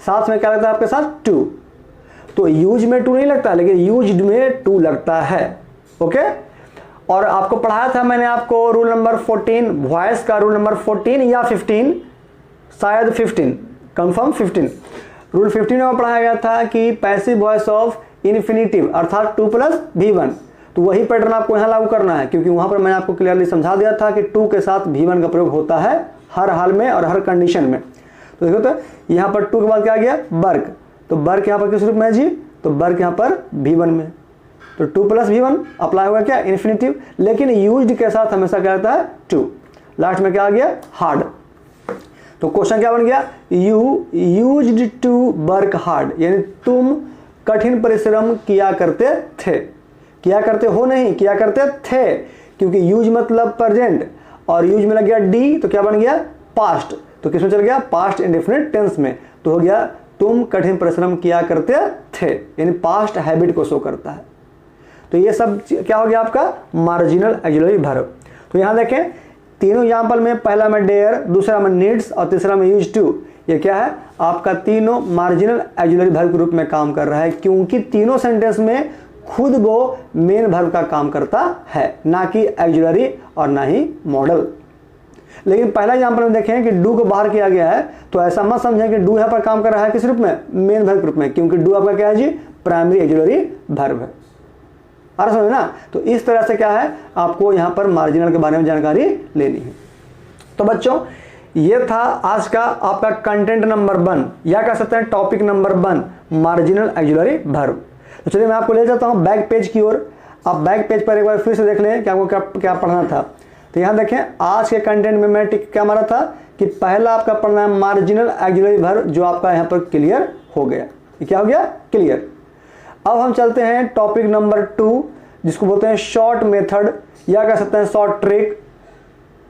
साथ में क्या लगता है आपके साथ, टू, तो यूज में टू नहीं लगता, लेकिन यूज्ड में टू लगता है। ओके, और आपको पढ़ाया था मैंने आपको रूल नंबर 14, वॉइस का रूल नंबर 14 या 15, शायद 15, कंफर्म 15, रूल 15 में पढ़ाया गया था कि पैसिव वॉइस ऑफ इन्फिनिटिव अर्थात 2 + V1, तो वही पैटर्न आपको यहाँ लागू करना है, क्योंकि वहां पर मैंने आपको क्लियरली समझा दिया था कि 2 के साथ V1 का प्रयोग होता है हर हाल में और हर कंडीशन में। तो देखो, तो यहाँ पर 2 के बाद क्या आ गया, वर्क, तो वर्क यहाँ पर किस रूप में है जी, तो वर्क यहाँ पर V1 में, तो 2 + V1 अप्लाई होगा क्या, इन्फिनिटिव, लेकिन यूज्ड के साथ हमेशा क्या रहता है, 2। लास्ट में क्या आ गया, हार्ड। तो क्वेश्चन क्या बन गया, you used to work hard, यानी तुम कठिन परिश्रम किया करते थे, किया करते हो नहीं, किया करते थे, क्योंकि यूज मतलब प्रेजेंट और यूज में लग गया डी, तो क्या बन गया, पास्ट, तो किसमें चल गया, पास्ट इंडेफिनिट टेंस में, तो हो गया तुम कठिन परिश्रम किया करते थे, यानी पास्ट हैबिट को शो करता है। तो ये सब क्या हो गया आपका मार्जिनल ऑक्सिलरी वर्ब। तो यहाँ देखें तीनों एग्जाम्पल में, पहला में डेयर, दूसरा में नीड्स और तीसरा में यूज टू, ये क्या है आपका तीनों मार्जिनल ऑक्सिलरी वर्ब के रूप में काम कर रहा है, क्योंकि तीनों सेंटेंस में खुद वो मेन वर्ब का काम करता है, ना कि ऑक्सिलरी और ना ही मॉडल। लेकिन पहला एग्जाम्पल में देखें कि डू को बाहर किया गया है, तो ऐसा मत समझें कि डू यहाँ पर काम कर रहा है किस रूप में, मेन वर्ब के रूप में, क्योंकि डू आपका क्या है जी, प्राइमरी ऑक्सिलरी वर्ब है। आ रहा समझ ना, तो इस तरह से क्या है आपको यहाँ पर मार्जिनल के बारे में जानकारी लेनी है। तो बच्चों ये था आज का आपका कंटेंट नंबर 1, या कह सकते हैं topic number 1, marginal auxiliary verb. तो चलिए मैं आपको ले जाता हूँ बैक पेज की ओर। आप बैक पेज पर एक बार फिर से देख लें कि आपको क्या पढ़ना था। तो यहाँ देखें आज के कंटेंट में मैं टिक क्या मारा था कि पहला आपका पढ़ना है मार्जिनल ऑक्सिलरी वर्ब, जो आपका यहाँ पर क्लियर हो गया। ये क्या हो गया, क्लियर। अब हम चलते हैं टॉपिक नंबर 2, जिसको बोलते हैं शॉर्ट मेथड, या कह सकते हैं शॉर्ट ट्रिक,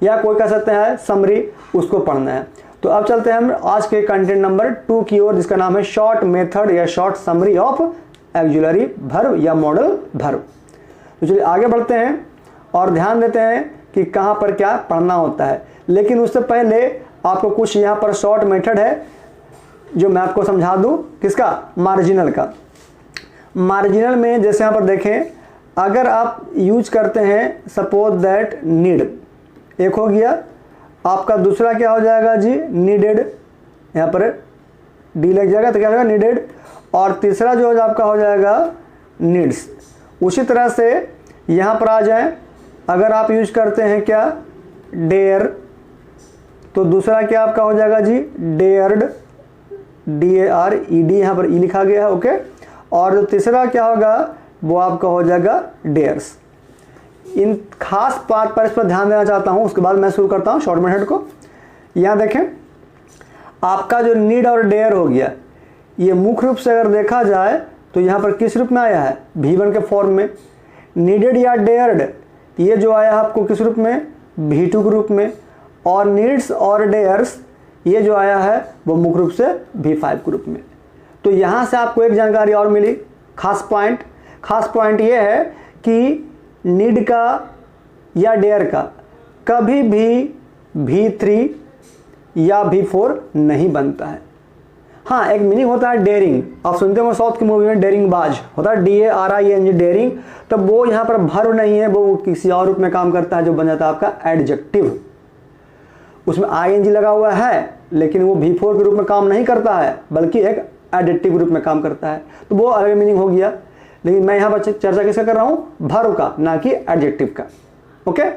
या कोई कह सकते हैं समरी, उसको पढ़ना है। तो अब चलते हैं हम आज के कंटेंट नंबर 2 की ओर, जिसका नाम है शॉर्ट मेथड या short summary of auxiliary verb या मॉडल वर्ब। तो चलिए आगे बढ़ते हैं और ध्यान देते हैं कि कहाँ पर क्या पढ़ना होता है। लेकिन उससे पहले आपको कुछ यहाँ पर शॉर्ट मेथड है जो मैं आपको समझा दूँ, किसका, मार्जिनल का। मार्जिनल में जैसे यहाँ पर देखें, अगर आप यूज करते हैं सपोज दैट नीड, एक हो गया आपका, दूसरा क्या हो जाएगा जी, नीडेड, यहाँ पर डी लग जाएगा तो क्या हो जाएगा, नीडेड, और तीसरा जो आपका हो जाएगा नीड्स। उसी तरह से यहाँ पर आ जाएं, अगर आप यूज करते हैं क्या, डेयर, तो दूसरा क्या आपका हो जाएगा जी, डेयर्ड, DARED, यहाँ पर ई लिखा गया है, ओके। और जो तीसरा क्या होगा वो आपका हो जाएगा डेयर्स। इन खास बात पर इस पर ध्यान देना चाहता हूँ, उसके बाद मैं शुरू करता हूँ शॉर्ट मेथड को। यहाँ देखें आपका जो नीड और डेयर हो गया, ये मुख्य रूप से अगर देखा जाए तो यहाँ पर किस रूप में आया है, V1 के फॉर्म में। नीडेड या डेयर्ड ये जो आया है आपको किस रूप में, V2 के रूप में। और नीड्स और डेयर्स ये जो आया है वो मुख्य रूप से V5 के रूप में। तो यहाँ से आपको एक जानकारी और मिली, खास पॉइंट ये है कि नीड का या डेयर का कभी भी V3 या V4 नहीं बनता है। हाँ, एक मीनिंग होता है डेयरिंग, आप सुनते हो साउथ की मूवी में डेयरिंग बाज होता है, DARING डेयरिंग, तब वो यहाँ पर वर्ब नहीं है, वो किसी और रूप में काम करता है, जो बन जाता है आपका एडजेक्टिव। उसमें ING लगा हुआ है, लेकिन वो V4 के रूप में काम नहीं करता है, बल्कि एक एडजेक्टिव रूप में काम करता है, तो वो अलग मीनिंग हो गया। लेकिन मैं यहाँ पर चर्चा किसका कर रहा हूँ, वर्ब का, ना कि एडजेक्टिव का, ओके।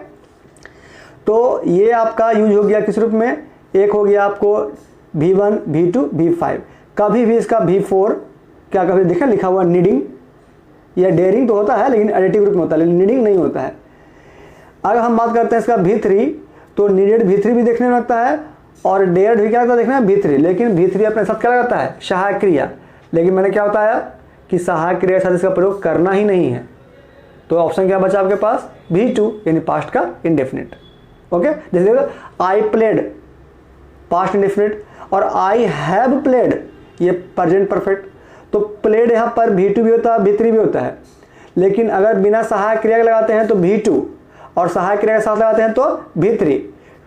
तो ये आपका यूज हो गया किस रूप में, एक हो गया आपको V1, V2, V5। कभी भी इसका V4 क्या कभी देखें लिखा हुआ नीडिंग, या डेयरिंग तो होता है लेकिन एडिटिव रूप में होता है, लेकिन नीडिंग नहीं होता है। अगर हम बात करते हैं इसका V3, तो नीडेड V3 भी देखने में लगता है और डेयर्ड भी क्या लगता है देखना है V3, लेकिन V3 अपने साथ क्या लगाता है, सहायक क्रिया। लेकिन मैंने क्या बताया कि सहायक क्रिया के साथ इसका प्रयोग करना ही नहीं है, तो ऑप्शन क्या बचा आपके पास, V2 यानी पास्ट का इंडेफिनिट। ओके, जैसे आई प्लेड पास्ट इंडेफिनिट और आई हैव प्लेड ये प्रेजेंट परफेक्ट। तो प्लेड यहाँ पर V2 भी होता है, V3 भी होता है, लेकिन अगर बिना सहायक क्रिया के लगाते हैं तो V2 और सहायक क्रिया के साथ लगाते हैं तो V3।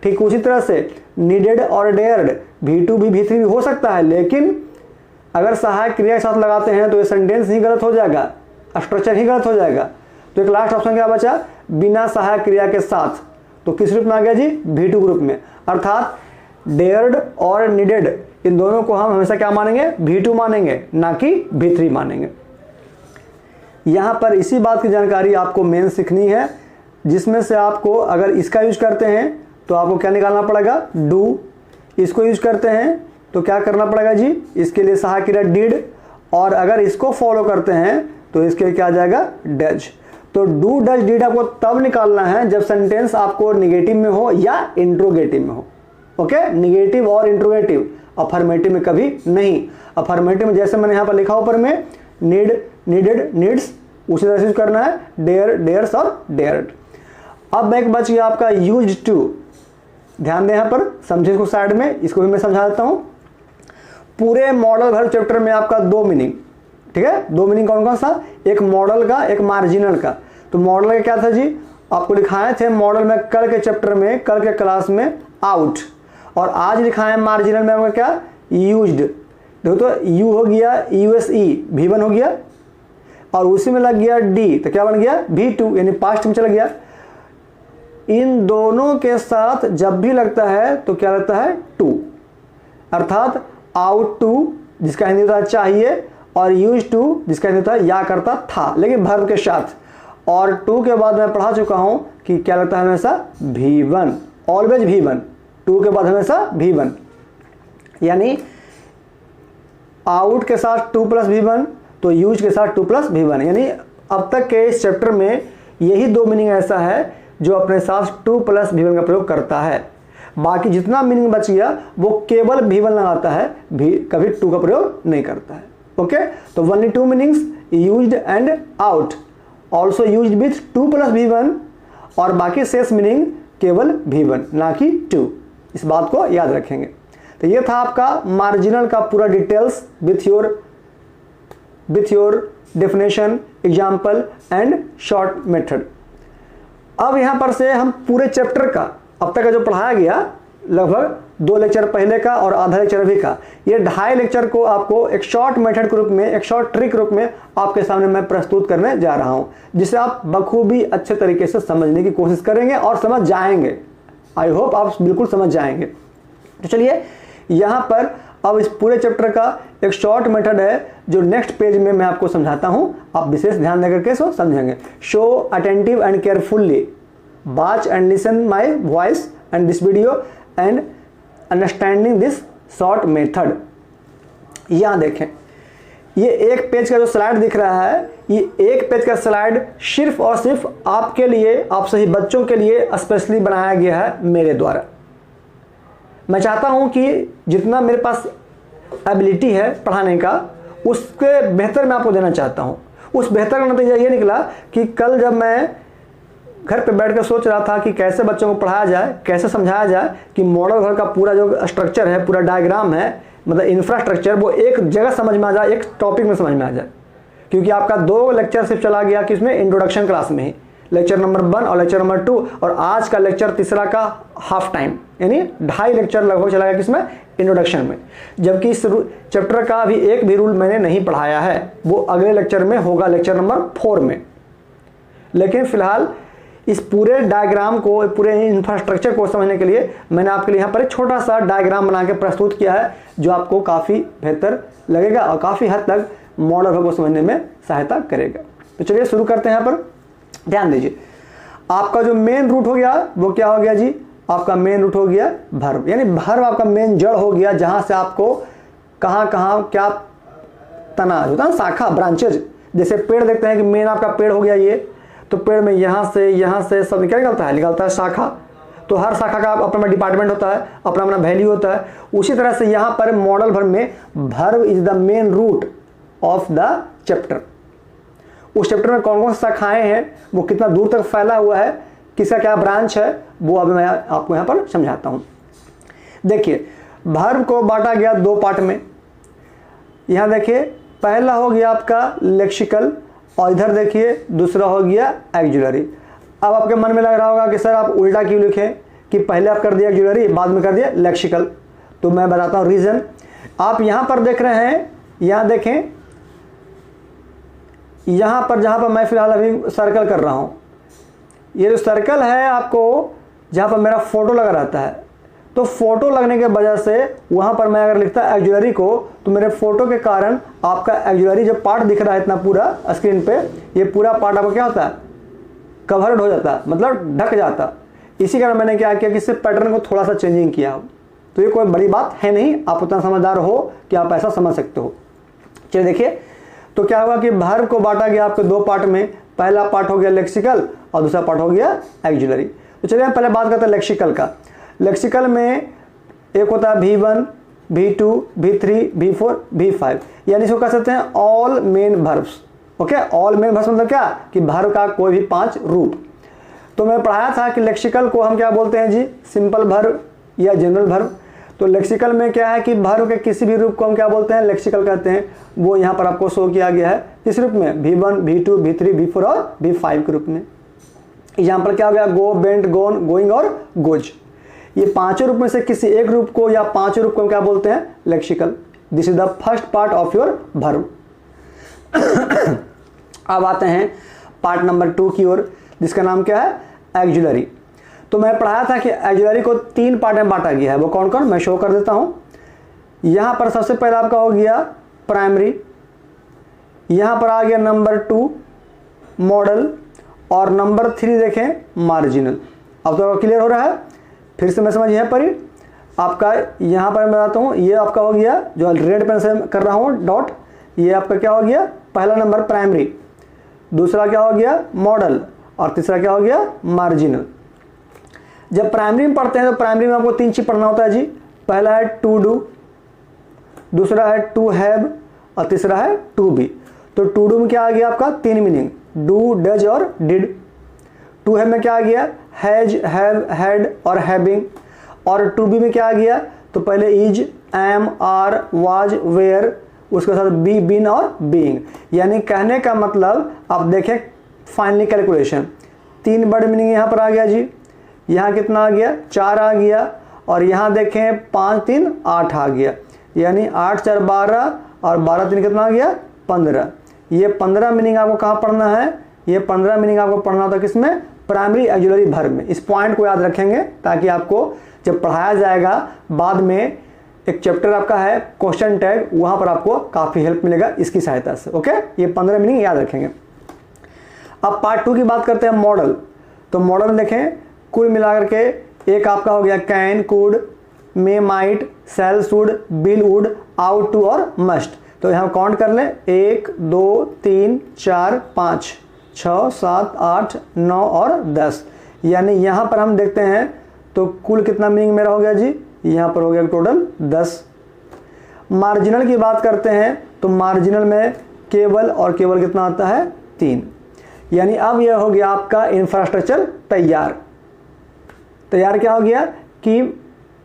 ठीक उसी तरह से नीडेड और डेयर्ड V2 भी V3 भी हो सकता है, लेकिन अगर सहायक क्रिया के साथ लगाते हैं तो ये सेंटेंस ही गलत हो जाएगा, स्ट्रक्चर ही गलत हो जाएगा। तो एक लास्ट ऑप्शन क्या बचा, बिना सहायक क्रिया के साथ, तो किस रूप में आ गया जी, V2 ग्रुप में। अर्थात डेयर्ड और नीडेड इन दोनों को हम हमेशा क्या मानेंगे, V2 मानेंगे, ना कि V3 मानेंगे। यहां पर इसी बात की जानकारी आपको मेन सीखनी है, जिसमें से आपको अगर इसका यूज करते हैं तो आपको क्या निकालना पड़ेगा, डू। इसको यूज करते हैं तो क्या करना पड़ेगा जी, इसके लिए सहायक क्रिया डिड, और अगर इसको फॉलो करते हैं तो इसके लिए क्या आ जाएगा, डज। तो डू डज डिड आपको तब निकालना है जब सेंटेंस आपको निगेटिव में हो या इंट्रोगेटिव में हो। ओके, निगेटिव और इंट्रोगेटिव, अफर्मेटिव में कभी नहीं। अफर्मेटिव में जैसे मैंने यहाँ पर लिखा ऊपर में नीड, नीडेड, नीड्स, उसी तरह से करना है डेयर, डेयर्स और डेयर्ड। अब एक बच गया आपका यूज्ड टू। ध्यान दें यहाँ पर, समझे इसको साइड में, इसको भी मैं समझा देता हूँ। पूरे मॉडल वर्ब चैप्टर में आपका दो मीनिंग, ठीक है, दो मीनिंग कौन कौन सा, एक मॉडल का, एक मार्जिनल का। तो मॉडल का क्या था जी, आपको दिखाए थे मॉडल में कल के चैप्टर में, कल के क्लास में आउट, और आज दिखाए मार्जिनल में आपका क्या, यूज्ड। देखो तो यू हो गया यूएसई, V1 हो गया, और उसी में लग गया डी, तो क्या बन गया, V2 यानी पास्ट में चला गया। इन दोनों के साथ जब भी लगता है तो क्या लगता है, टू। अर्थात आउट टू जिसका हिंदी होता है चाहिए, और यूज टू जिसका हिंदी होता है या करता था, लेकिन वर्ब के साथ। और टू के बाद मैं पढ़ा चुका हूं कि क्या लगता है हमेशा, V1, ऑलवेज V1। टू के बाद हमेशा V1, यानी आउट के साथ 2 + V1, तो यूज के साथ 2 + V1। यानी अब तक के इस चैप्टर में यही दो मीनिंग ऐसा है जो अपने साथ 2 + V1 का प्रयोग करता है। बाकी जितना मीनिंग बच गया वो केवल V1 लगाता है, कभी 2 का प्रयोग नहीं करता है। ओके, तो only 2 meanings, used and out, also used with 2 + V1, और बाकी शेष मीनिंग केवल V1 ना कि 2। इस बात को याद रखेंगे। तो ये था आपका मार्जिनल का पूरा details with your definition, example and short method. अब यहां पर से हम पूरे चैप्टर का अब तक का जो पढ़ाया गया, लगभग 2 लेक्चर पहले का और आधा लेक्चर अभी का, ये 2.5 लेक्चर को आपको एक शॉर्ट मेथड के रूप में, एक शॉर्ट ट्रिक के रूप में आपके सामने मैं प्रस्तुत करने जा रहा हूं, जिसे आप बखूबी अच्छे तरीके से समझने की कोशिश करेंगे और समझ जाएंगे। आई होप आप बिल्कुल समझ जाएंगे। तो चलिए यहां पर अब इस पूरे चैप्टर का एक शॉर्ट मेथड है जो नेक्स्ट पेज में मैं आपको समझाता हूं, आप विशेष ध्यान देकर के सो समझेंगे। Show attentive and carefully, watch and listen my voice and this video and understanding this short method. यहां देखें, ये एक पेज का जो स्लाइड दिख रहा है, ये एक पेज का स्लाइड सिर्फ और सिर्फ आपके लिए, आप सभी बच्चों के लिए स्पेशली बनाया गया है मेरे द्वारा। मैं चाहता हूं कि जितना मेरे पास एबिलिटी है पढ़ाने का, उसके बेहतर मैं आपको देना चाहता हूं। उस बेहतर का नतीजा ये निकला कि कल जब मैं घर पे बैठ कर सोच रहा था कि कैसे बच्चों को पढ़ाया जाए, कैसे समझाया जाए कि मॉडल घर का पूरा जो स्ट्रक्चर है, पूरा डायग्राम है, मतलब इंफ्रास्ट्रक्चर, वो एक जगह समझ में आ जाए, एक टॉपिक में समझ में आ जाए। क्योंकि आपका 2 लेक्चर सिर्फ चला गया कि इसमें इंट्रोडक्शन क्लास में ही, लेक्चर नंबर 1 और लेक्चर नंबर 2, और आज का लेक्चर तीसरा का हाफ टाइम, यानी 2.5 लेक्चर लगभग चला गया किसमें, इंट्रोडक्शन में। जबकि इस चैप्टर का अभी एक भी रूल मैंने नहीं पढ़ाया है, वो अगले लेक्चर में होगा, लेक्चर नंबर 4 में। लेकिन फिलहाल इस पूरे डायग्राम को, पूरे इंफ्रास्ट्रक्चर को समझने के लिए मैंने आपके लिए यहाँ पर एक छोटा सा डायग्राम बना के प्रस्तुत किया है, जो आपको काफ़ी बेहतर लगेगा और काफ़ी हद तक मॉडल वर्ब को समझने में सहायता करेगा। तो चलिए शुरू करते हैं। यहाँ पर ध्यान दीजिए, आपका जो मेन रूट हो गया वो क्या हो गया जी, आपका मेन रूट हो गया वर्ब, यानी वर्ब आपका मेन जड़ हो गया, जहाँ से आपको कहाँ कहाँ क्या तना होता है, शाखा, ब्रांचेज जैसे पेड़ देखते हैं कि मेन आपका पेड़ हो गया ये, तो पेड़ में यहाँ से सब क्या निकलता है शाखा। तो हर शाखा का अपना डिपार्टमेंट होता है, अपना अपना वैल्यू होता है। उसी तरह से यहाँ पर मॉडल वर्ब में verb is the main root of the chapter. उस चैप्टर में कौन कौन सी शाखाएं हैं, वो कितना दूर तक फैला हुआ है, किसका क्या ब्रांच है, वो अभी मैं आपको यहाँ पर समझाता हूँ। देखिए वर्ब को बांटा गया दो पार्ट में। यहाँ देखिए पहला हो गया आपका लेक्सिकल और इधर देखिए दूसरा हो गया एक्जुलरी। अब आपके मन में लग रहा होगा कि सर आप उल्टा क्यों लिखें कि पहले आप कर दिया एक्जुलरी बाद में कर दिया लेक्सिकल। तो मैं बताता हूँ रीज़न। आप यहाँ पर देख रहे हैं, यहाँ देखें, यहाँ पर जहाँ पर मैं फिलहाल अभी सर्कल कर रहा हूँ, ये जो सर्कल है आपको जहाँ पर मेरा फोटो लगा रहता है, तो फोटो लगने के वजह से वहाँ पर मैं अगर लिखता एक्जुलरी को तो मेरे फोटो के कारण आपका एक्जुलरी जो पार्ट दिख रहा है इतना पूरा स्क्रीन पे, ये पूरा पार्ट आपको क्या होता है, कवर्ड हो जाता है, मतलब ढक जाता। इसी कारण मैंने क्या किया कि इससे पैटर्न को थोड़ा सा चेंजिंग किया। तो ये कोई बड़ी बात है नहीं, आप उतना समझदार हो कि आप ऐसा समझ सकते हो। चलिए देखिए, तो क्या हुआ कि वर्ब को बांटा गया आपके दो पार्ट में। पहला पार्ट हो गया लेक्सिकल और दूसरा पार्ट हो गया एक्जुलरी। तो चलिए हम पहले बात करते हैं लेक्सिकल का। लेक्सिकल में एक होता है V1, V2, V3, V4, V5, यानी इसको कह सकते हैं all main verbs. Okay, all main verbs मतलब क्या कि वर्ब का कोई भी 5 रूप। तो मैं पढ़ाया था कि लेक्सिकल को हम क्या बोलते हैं जी, सिंपल वर्ब या जनरल वर्ब। तो लेक्सिकल में क्या है कि वर्ब के किसी भी रूप को हम क्या बोलते हैं, लेक्सिकल कहते हैं। वो यहाँ पर आपको शो किया गया है किस रूप में, V1, V2, V3, V4 और V5 के रूप में। यहाँ पर क्या हो गया, गो, वेंट, गोन, गोइंग और गोज। ये पांचों रूप में से किसी एक रूप को या पांचों रूप को हम क्या बोलते हैं, lexical. This is the first part of your verb. अब आते हैं पार्ट नंबर 2 की ओर, जिसका नाम क्या है, एक्जुलरी। तो मैं पढ़ाया था कि एक्जुलरी को 3 पार्ट में बांटा गया है। वो कौन कौन, मैं शो कर देता हूं। यहां पर सबसे पहला आपका हो गया प्राइमरी, यहां पर आ गया नंबर 2 मॉडल और नंबर 3 देखें मार्जिनल। अब तो क्लियर हो रहा है, फिर से मैं समझिए यहाँ पर ही आपका, यहाँ पर मैं बताता हूँ, ये आपका हो गया जो रेड पेन से कर रहा हूँ डॉट, ये आपका क्या हो गया, पहला नंबर प्राइमरी, दूसरा क्या हो गया मॉडल और तीसरा क्या हो गया मार्जिनल। जब प्राइमरी में पढ़ते हैं तो प्राइमरी में आपको 3 चीज पढ़ना होता है जी। पहला है टू डू, दूसरा है टू हैव और तीसरा है टू बी। तो टू डू में क्या आ गया आपका 3 मीनिंग, डू, डज और डिड। टू हैव में क्या आ गया, हैज, हैव, हैड और हैविंग। और टू बी में क्या आ गया, तो पहले is, am, are, was, were, उसके साथ बी, बीन और बीइंग। यानी कहने का मतलब आप देखें फाइनली कैलकुलेशन, 3 बड़े मीनिंग यहाँ पर आ गया जी। यहाँ कितना आ गया, 4 आ गया और यहाँ देखें 5, 3, 8 आ गया। यानी 8, 4, 12 और 12, 3 कितना आ गया 15। ये 15 मीनिंग आपको कहाँ पढ़ना है, ये 15 मीनिंग आपको पढ़ना होता है किसमें, प्राइमरी एक्जुलरी वर्ब में। इस पॉइंट को याद रखेंगे ताकि आपको जब पढ़ाया जाएगा बाद में, एक चैप्टर आपका है क्वेश्चन टैग, वहां पर आपको काफी हेल्प मिलेगा इसकी सहायता से। ओके, ये 15 मीनिंग याद रखेंगे। अब पार्ट 2 की बात करते हैं मॉडल। तो मॉडल में देखें कुल मिलाकर के एक आपका हो गया can, could, may, might, shall, should, will, would, ought to और मस्ट। तो यहाँ काउंट कर लें, 1, 2, 3, 4, 5, 6, 7, 8, 9 और 10। यानी यहाँ पर हम देखते हैं तो कुल कितना मीनिंग मेरा हो गया जी, यहाँ पर हो गया टोटल 10। मार्जिनल की बात करते हैं तो मार्जिनल में केवल और केवल कितना आता है 3। यानी अब यह हो गया आपका इंफ्रास्ट्रक्चर तैयार। तैयार क्या हो गया कि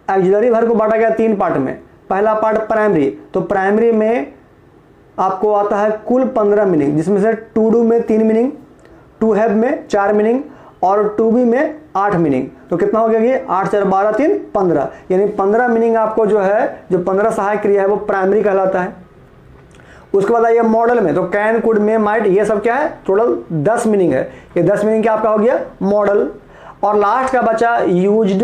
एक्जुलरी वर्ब को बांटा गया 3 पार्ट में। पहला पार्ट प्राइमरी, तो प्राइमरी में आपको आता है कुल 15 मीनिंग, जिसमें से टू डू में 3 मीनिंग, टू हैव में 4 मीनिंग और टू बी में 8 मीनिंग। तो कितना हो गया ये 8, 4, 12, 3, 15। यानी 15 मीनिंग आपको जो है, जो 15 सहायक क्रिया है वो प्राइमरी कहलाता है। उसके बाद आइए मॉडल में, तो कैन, कुड, मे, माइट, ये सब क्या है, टोटल 10 मीनिंग है। ये 10 मीनिंग क्या आपका हो गया मॉडल। और लास्ट का बचा यूज्ड,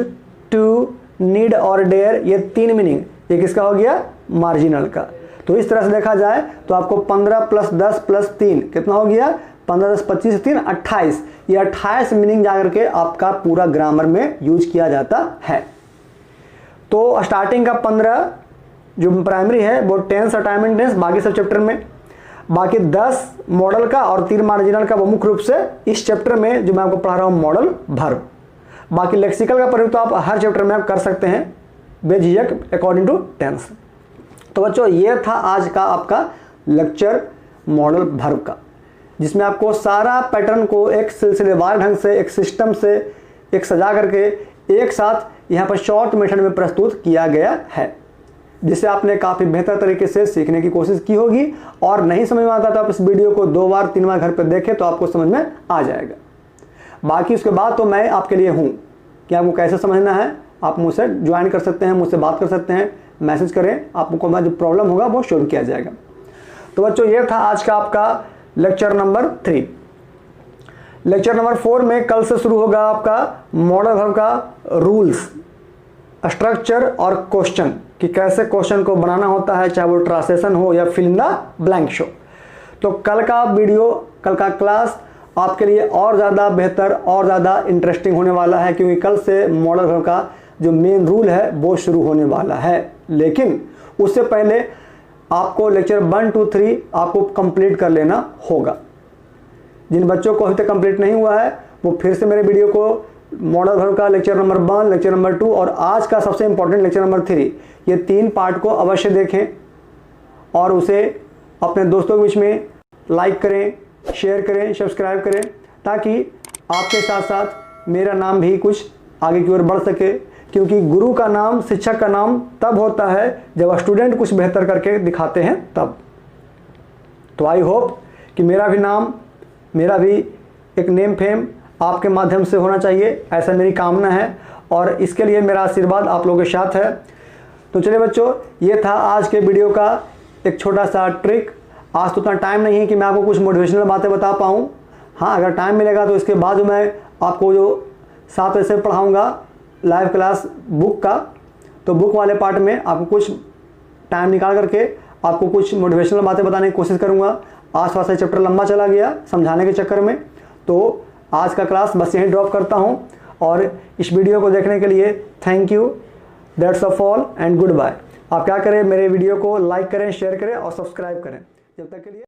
टू, नीड और डेयर, ये 3 मीनिंग, ये किसका हो गया मार्जिनल का। तो इस तरह से देखा जाए तो आपको 15 + 10 + 3 कितना हो गया, 15, 10, 25, 3, 28। ये 28 मीनिंग जाकर के आपका पूरा ग्रामर में यूज किया जाता है। तो स्टार्टिंग का 15 जो प्राइमरी है वो टेंस और टाइम एंड टेंस, बाकी सब चैप्टर में। बाकी 10 मॉडल का और 3 मार्जिनल का, वो मुख्य रूप से इस चैप्टर में जो मैं आपको पढ़ा रहा हूँ मॉडल वर्ब। बाकी लेक्सिकल का प्रयोग तो आप हर चैप्टर में आप कर सकते हैं बेझिझक अकॉर्डिंग टू टेंस। तो बच्चों ये था आज का आपका लेक्चर मॉडल वर्ब का, जिसमें आपको सारा पैटर्न को एक सिलसिलेवार ढंग से, एक सिस्टम से, एक सजा करके एक साथ यहाँ पर शॉर्ट मेथड में प्रस्तुत किया गया है, जिसे आपने काफ़ी बेहतर तरीके से सीखने की कोशिश की होगी। और नहीं समझ में आता तो आप इस वीडियो को 2 बार 3 बार घर पर देखें तो आपको समझ में आ जाएगा। बाकी उसके बाद तो मैं आपके लिए हूँ कि आपको कैसे समझना है। आप मुझसे ज्वाइन कर सकते हैं, मुझसे बात कर सकते हैं, मैसेज करें, आपको जो प्रॉब्लम होगा वो सॉल्व किया जाएगा। तो बच्चों ये था आज का आपका लेक्चर नंबर 3। लेक्चर नंबर 4 में कल से शुरू होगा आपका मॉडल वर्ब का रूल्स, स्ट्रक्चर और क्वेश्चन, कि कैसे क्वेश्चन को बनाना होता है, चाहे वो ट्रांसलेशन हो या फिल इन द ब्लैंक शो। तो कल का वीडियो, कल का क्लास आपके लिए और ज़्यादा बेहतर और ज़्यादा इंटरेस्टिंग होने वाला है, क्योंकि कल से मॉडल वर्ब का जो मेन रूल है वो शुरू होने वाला है। लेकिन उससे पहले आपको लेक्चर 1 2 3 आपको कंप्लीट कर लेना होगा। जिन बच्चों को अभी तक कंप्लीट नहीं हुआ है वो फिर से मेरे वीडियो को मॉडल वर्ब का लेक्चर नंबर 1, लेक्चर नंबर 2 और आज का सबसे इंपॉर्टेंट लेक्चर नंबर 3, ये 3 पार्ट को अवश्य देखें और उसे अपने दोस्तों के बीच में लाइक करें, शेयर करें, सब्सक्राइब करें, ताकि आपके साथ साथ मेरा नाम भी कुछ आगे की ओर बढ़ सके। क्योंकि गुरु का नाम, शिक्षक का नाम तब होता है जब स्टूडेंट कुछ बेहतर करके दिखाते हैं तब। तो आई होप कि मेरा भी नाम, मेरा भी एक नेम फेम आपके माध्यम से होना चाहिए, ऐसा मेरी कामना है और इसके लिए मेरा आशीर्वाद आप लोगों के साथ है। तो चलिए बच्चों, ये था आज के वीडियो का एक छोटा सा ट्रिक। आज तो उतना टाइम नहीं है कि मैं आपको कुछ मोटिवेशनल बातें बता पाऊँ। हाँ, अगर टाइम मिलेगा तो इसके बाद मैं आपको जो 7 बजे से पढ़ाऊँगा लाइव क्लास बुक का, तो बुक वाले पार्ट में आपको कुछ टाइम निकाल करके आपको कुछ मोटिवेशनल बातें बताने की कोशिश करूँगा। आसपास से चैप्टर लंबा चला गया समझाने के चक्कर में, तो आज का क्लास बस यहीं ड्रॉप करता हूँ। और इस वीडियो को देखने के लिए thank you, that's all and goodbye. आप क्या करें, मेरे वीडियो को लाइक करें, शेयर करें और सब्सक्राइब करें। जब तक के लिए